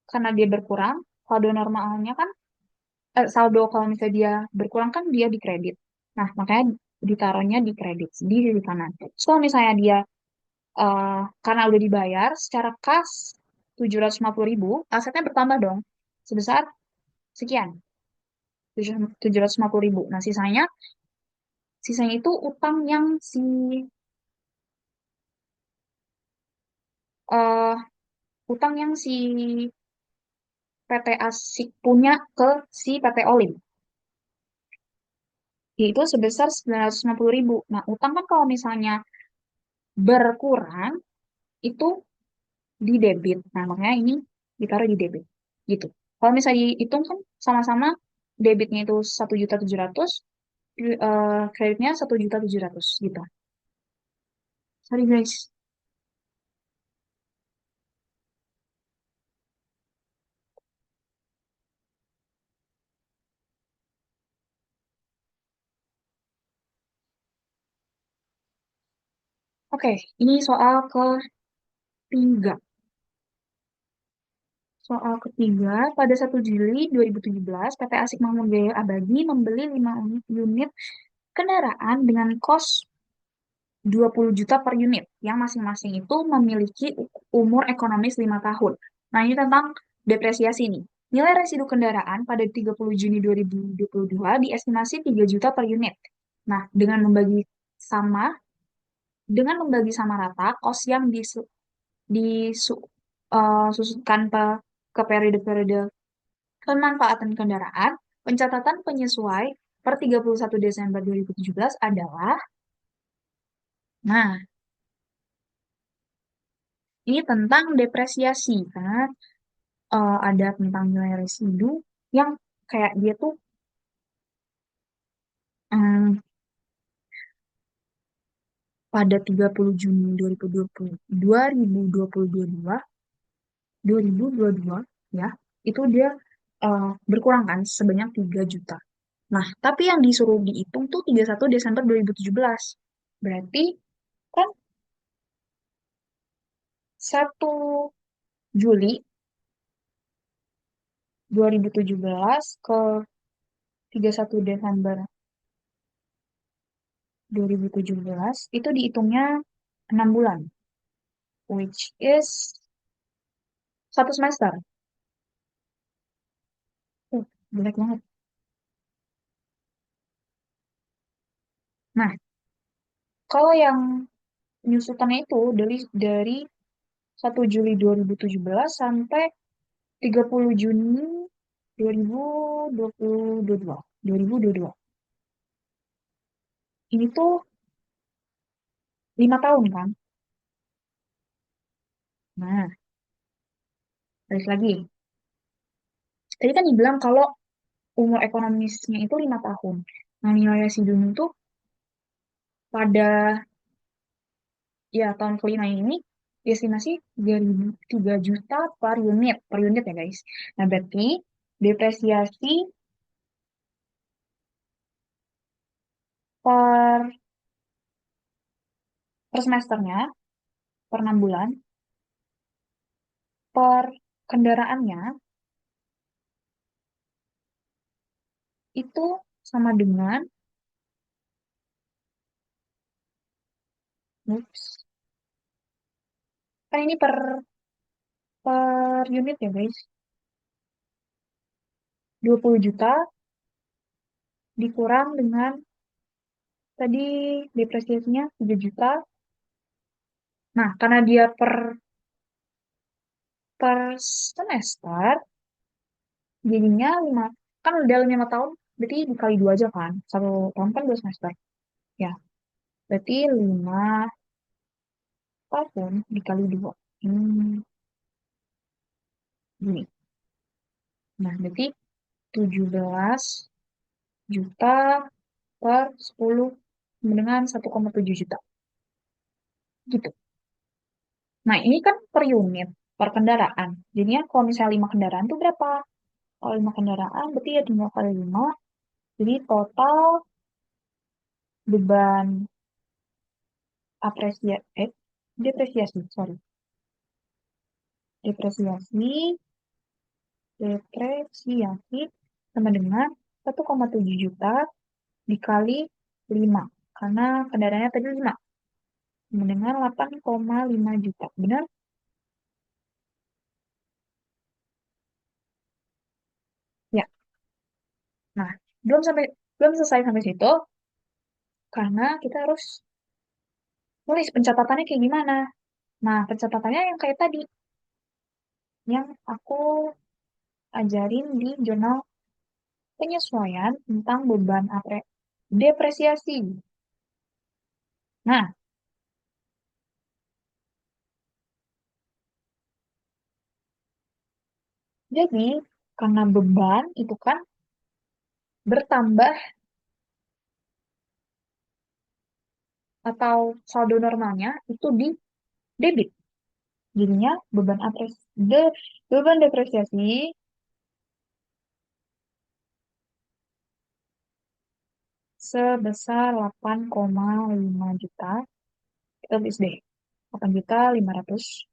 karena dia berkurang. Saldo normalnya kan, saldo kalau misalnya dia berkurang kan dia di kredit. Nah, makanya ditaruhnya di kredit di sisi kanan. So, kalau misalnya dia, karena udah dibayar secara kas 750.000, asetnya bertambah dong sebesar sekian, 750.000. Nah, sisanya itu eh, utang yang si PT Asik punya ke si PT Olim, yaitu sebesar 950.000. Nah, utang kan kalau misalnya berkurang itu di debit. Nah, makanya ini ditaruh di debit. Gitu. Kalau misalnya dihitung kan sama-sama debitnya itu 1.700.000, kreditnya 1.700.000 gitu. Sorry guys. Oke, ini soal ketiga. Soal ketiga, pada 1 Juli 2017, PT Asik Makmur Jaya Abadi membeli 5 unit kendaraan dengan kos 20 juta per unit, yang masing-masing itu memiliki umur ekonomis 5 tahun. Nah, ini tentang depresiasi nih. Nilai residu kendaraan pada 30 Juni 2022 diestimasi 3 juta per unit. Nah, sama membagi sama rata kos yang disusutkan ke periode-periode pemanfaatan kendaraan, pencatatan penyesuai per 31 Desember 2017 adalah, nah, ini tentang depresiasi, karena ada tentang nilai residu yang kayak dia tuh, em, pada 30 Juni 2022 ya, itu dia berkurang kan sebanyak 3 juta. Nah, tapi yang disuruh dihitung tuh 31 Desember 2017. Berarti kan 1 Juli 2017 ke 31 Desember 2017 itu dihitungnya 6 bulan, which is 1 semester. Jelek banget. Nah, kalau yang nyusutannya itu dari 1 Juli 2017 sampai 30 Juni 2022. 2022. Ini tuh 5 tahun kan? Nah, balik lagi. Tadi kan dibilang kalau umur ekonomisnya itu 5 tahun. Nah, nilai residunya itu pada, ya, tahun kelima ini diestimasi 3 juta per unit ya guys. Nah, berarti depresiasi per, per semesternya, per 6 bulan, per kendaraannya, itu sama dengan, ups, kan ini per unit ya guys, 20 juta dikurang dengan tadi depresiasinya 3 juta. Nah, karena dia per semester, jadinya 5, kan udah 5 tahun, berarti dikali 2 aja kan. 1 tahun kan 2 semester. Ya, berarti 5 tahun dikali 2. Gini. Nah, berarti 17 juta per 10 dengan 1,7 juta. Gitu. Nah, ini kan per unit, per kendaraan. Jadinya kalau misalnya 5 kendaraan itu berapa? Kalau 5 kendaraan berarti ya 2 kali 5. Jadi total beban depresiasi, sorry. Depresiasi sama dengan 1,7 juta dikali 5. Karena kendaraannya tadi 5. Sama dengan 8,5 juta. Benar? Ya. Nah, belum selesai sampai situ karena kita harus nulis pencatatannya kayak gimana. Nah, pencatatannya yang kayak tadi yang aku ajarin di jurnal penyesuaian tentang beban depresiasi. Nah, jadi karena beban itu kan bertambah atau saldo normalnya itu di debit. Jadinya beban depresiasi sebesar 8,5 juta. Kita tulis deh, 8 juta 500.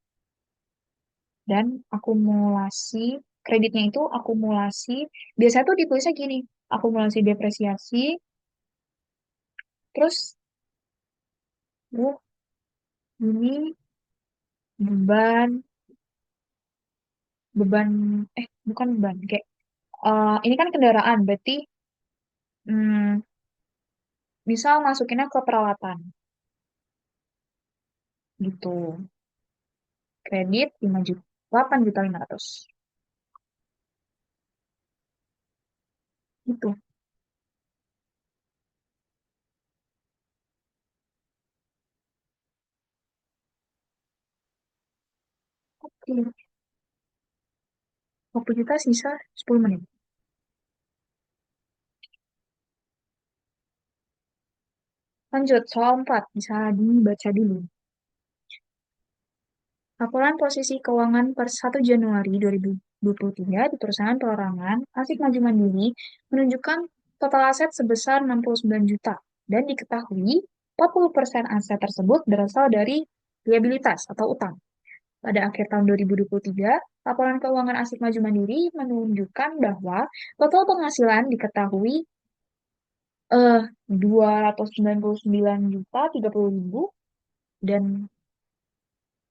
Dan akumulasi, kreditnya itu akumulasi, biasanya tuh ditulisnya gini, akumulasi depresiasi, terus, ini beban, bukan beban, kayak, ini kan kendaraan, berarti, hmm, misal masukinnya ke perawatan, gitu. Kredit 5 juta, 8 juta 500. Gitu. Oke. 20 juta sisa 10 menit. Lanjut, soal 4. Bisa dibaca dulu. Laporan posisi keuangan per 1 Januari 2023 di perusahaan perorangan Asik Maju Mandiri menunjukkan total aset sebesar 69 juta dan diketahui 40% aset tersebut berasal dari liabilitas atau utang. Pada akhir tahun 2023, laporan keuangan Asik Maju Mandiri menunjukkan bahwa total penghasilan diketahui 299 juta 30 ribu dan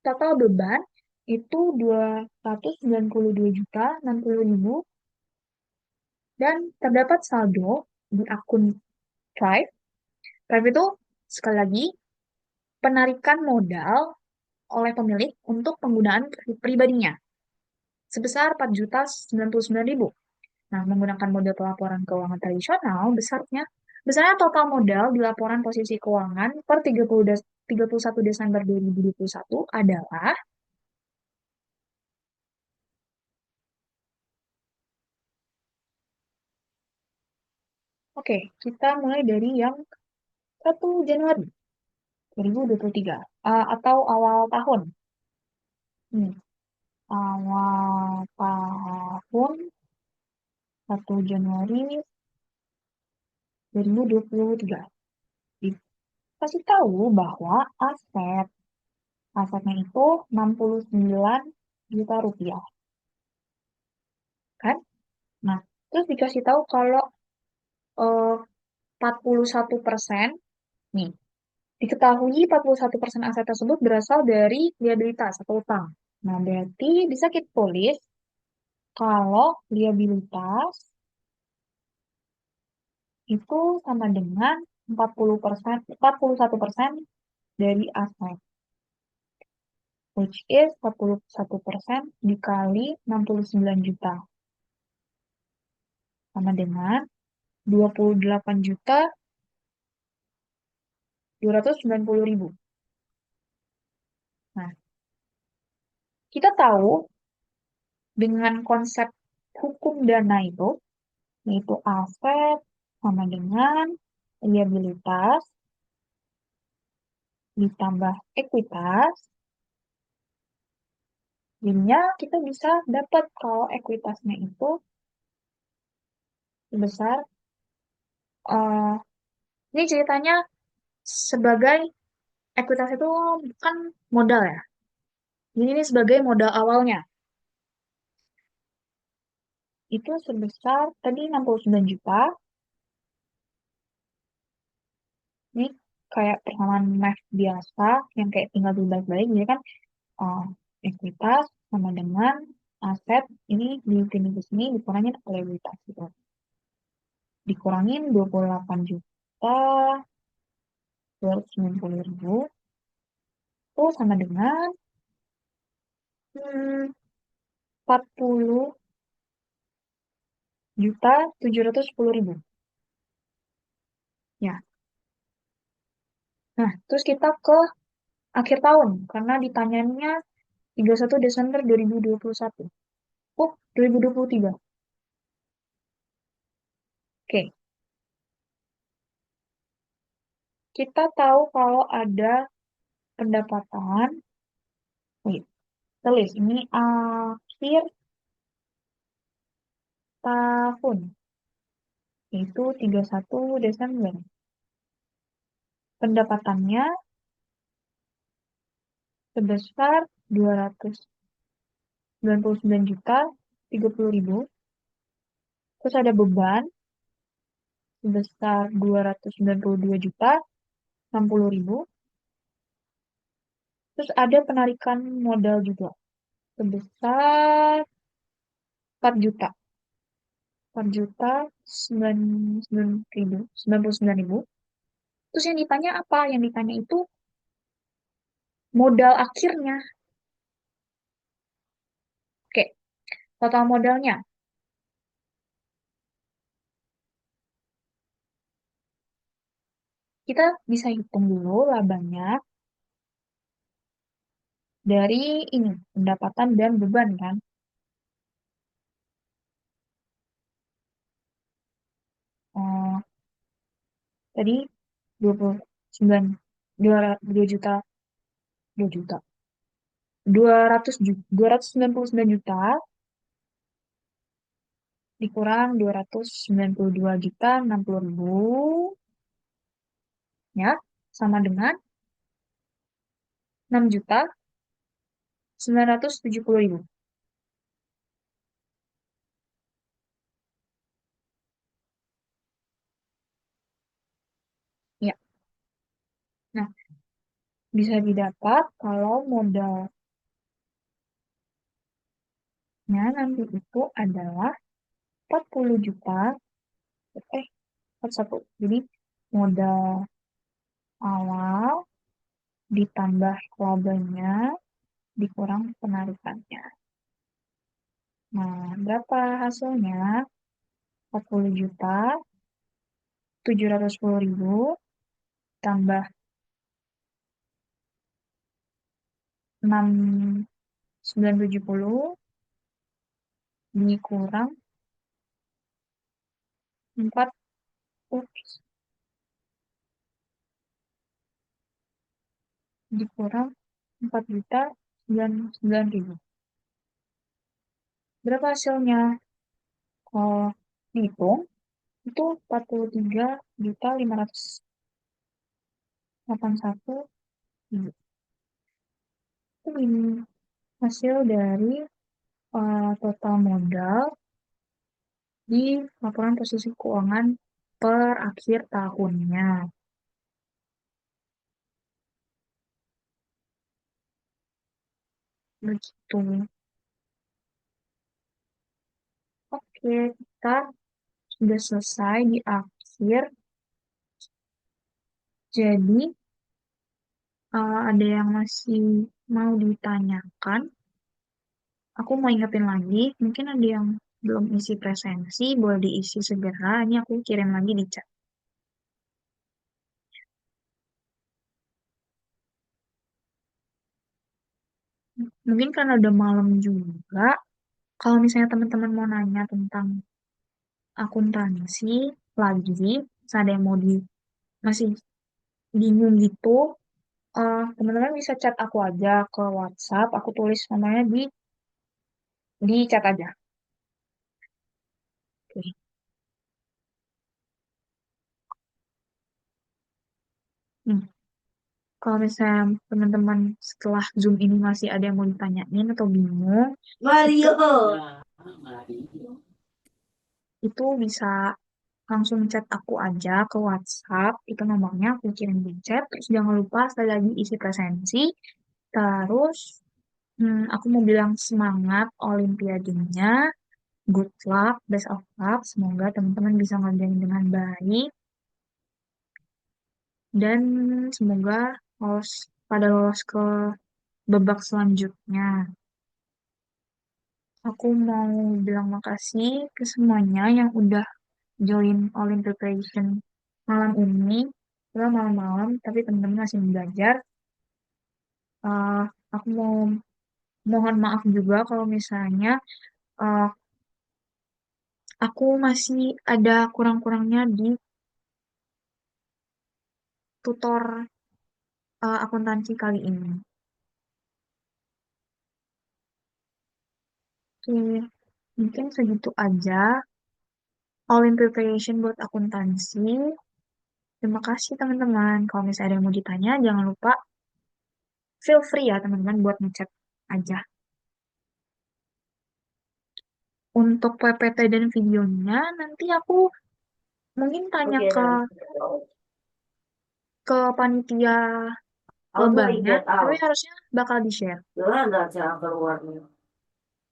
total beban itu 292 juta 60 ribu dan terdapat saldo di akun Thrive. Thrive itu sekali lagi penarikan modal oleh pemilik untuk penggunaan pribadinya sebesar 4 juta 99 ribu. Nah, menggunakan model pelaporan keuangan tradisional, besarnya total modal di laporan posisi keuangan per 31 Desember 2021 adalah, oke, kita mulai dari yang 1 Januari 2023 atau awal tahun. Awal tahun 1 Januari 2023. Dikasih tahu bahwa asetnya itu 69 juta rupiah. Kan? Nah, terus dikasih tahu kalau 41%, nih, diketahui 41% aset tersebut berasal dari liabilitas atau utang. Nah, berarti bisa kita tulis kalau liabilitas itu sama dengan 41% dari aset, which is 41% dikali 69 juta, sama dengan 28.290.000. Nah, kita tahu dengan konsep hukum dana itu, yaitu aset sama dengan liabilitas ditambah ekuitas. Jadinya kita bisa dapat kalau ekuitasnya itu sebesar, ini ceritanya sebagai ekuitas itu kan modal ya. Jadi ini sebagai modal awalnya. Itu sebesar tadi 69 juta. Ini kayak persamaan math biasa yang kayak tinggal dibalik-balik. Jadi kan ekuitas sama dengan aset ini di sini ke sini dikurangin liabilitas gitu. Dikurangin 28 juta 290.000 itu sama dengan 40 juta 710.000. Ya. Nah, terus kita ke akhir tahun karena ditanyanya 31 Desember 2021. Oh, 2023. Oke. Kita tahu kalau ada pendapatan, wait, tulis ini akhir tahun, yaitu 31 Desember. Pendapatannya sebesar 299 juta 30.000. Terus ada beban sebesar 292 juta 60.000. Terus ada penarikan modal juga sebesar 4 juta. 4 juta 99.000. Terus yang ditanya apa? Yang ditanya itu modal akhirnya. Oke, total modalnya. Kita bisa hitung dulu labanya dari ini, pendapatan dan beban kan. Tadi 29, 2 juta, 2 juta. 299 juta dikurang 292 juta 60.000 ya, sama dengan 6 juta 970.000. Ya. Nah, bisa didapat kalau modalnya nanti itu adalah 40 juta, 41. Jadi modal awal ditambah labanya dikurang penarikannya. Nah, berapa hasilnya? 40 juta 710.000 tambah 6.970 dikurang 4, dikurang 4 juta 99.000. Berapa hasilnya? Kalau dihitung itu 43 juta 500. 81. Ini hasil dari total modal di laporan posisi keuangan per akhir tahunnya. Begitu. Oke, kita sudah selesai di akhir. Jadi, ada yang masih mau ditanyakan? Aku mau ingetin lagi, mungkin ada yang belum isi presensi, boleh diisi segera. Ini aku kirim lagi di chat. Mungkin karena udah malam juga, kalau misalnya teman-teman mau nanya tentang akuntansi lagi, misalnya ada yang mau masih bingung gitu, teman-teman bisa chat aku aja ke WhatsApp, aku tulis namanya di chat aja. Oke. Hmm. Kalau misalnya teman-teman setelah Zoom ini masih ada yang mau ditanyain atau bingung, itu bisa langsung chat aku aja ke WhatsApp. Itu nomornya aku kirim di chat. Terus jangan lupa sekali lagi isi presensi. Terus aku mau bilang semangat Olimpiadenya. Good luck, best of luck. Semoga teman-teman bisa ngerjain dengan baik. Dan semoga pada lolos ke babak selanjutnya. Aku mau bilang makasih ke semuanya yang udah join Olympic Preparation malam ini. Karena malam-malam, tapi teman-teman masih belajar. Eh, aku mau mohon maaf juga kalau misalnya eh, aku masih ada kurang-kurangnya di tutor akuntansi kali ini. Oke, mungkin segitu aja. Olympic Preparation buat akuntansi. Terima kasih teman-teman. Kalau misalnya ada yang mau ditanya, jangan lupa feel free ya teman-teman buat ngechat aja. Untuk PPT dan videonya nanti aku mungkin tanya ke panitia lombanya, tapi harusnya bakal di-share.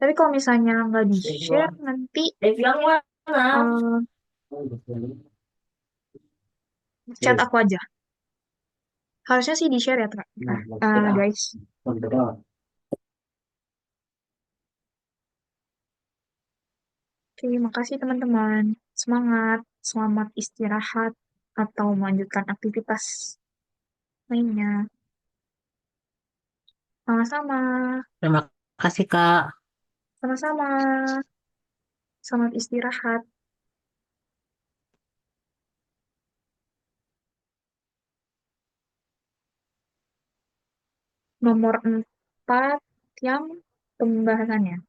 Tapi kalau misalnya nggak di-share, nanti chat aku aja. Harusnya sih di-share ya, guys. Oke, makasih teman-teman. Semangat, selamat istirahat atau melanjutkan aktivitas lainnya. Sama-sama, Terima kasih, Kak. sama-sama. Selamat istirahat. Nomor 4 yang pembahasannya.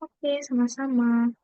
Oke, sama-sama.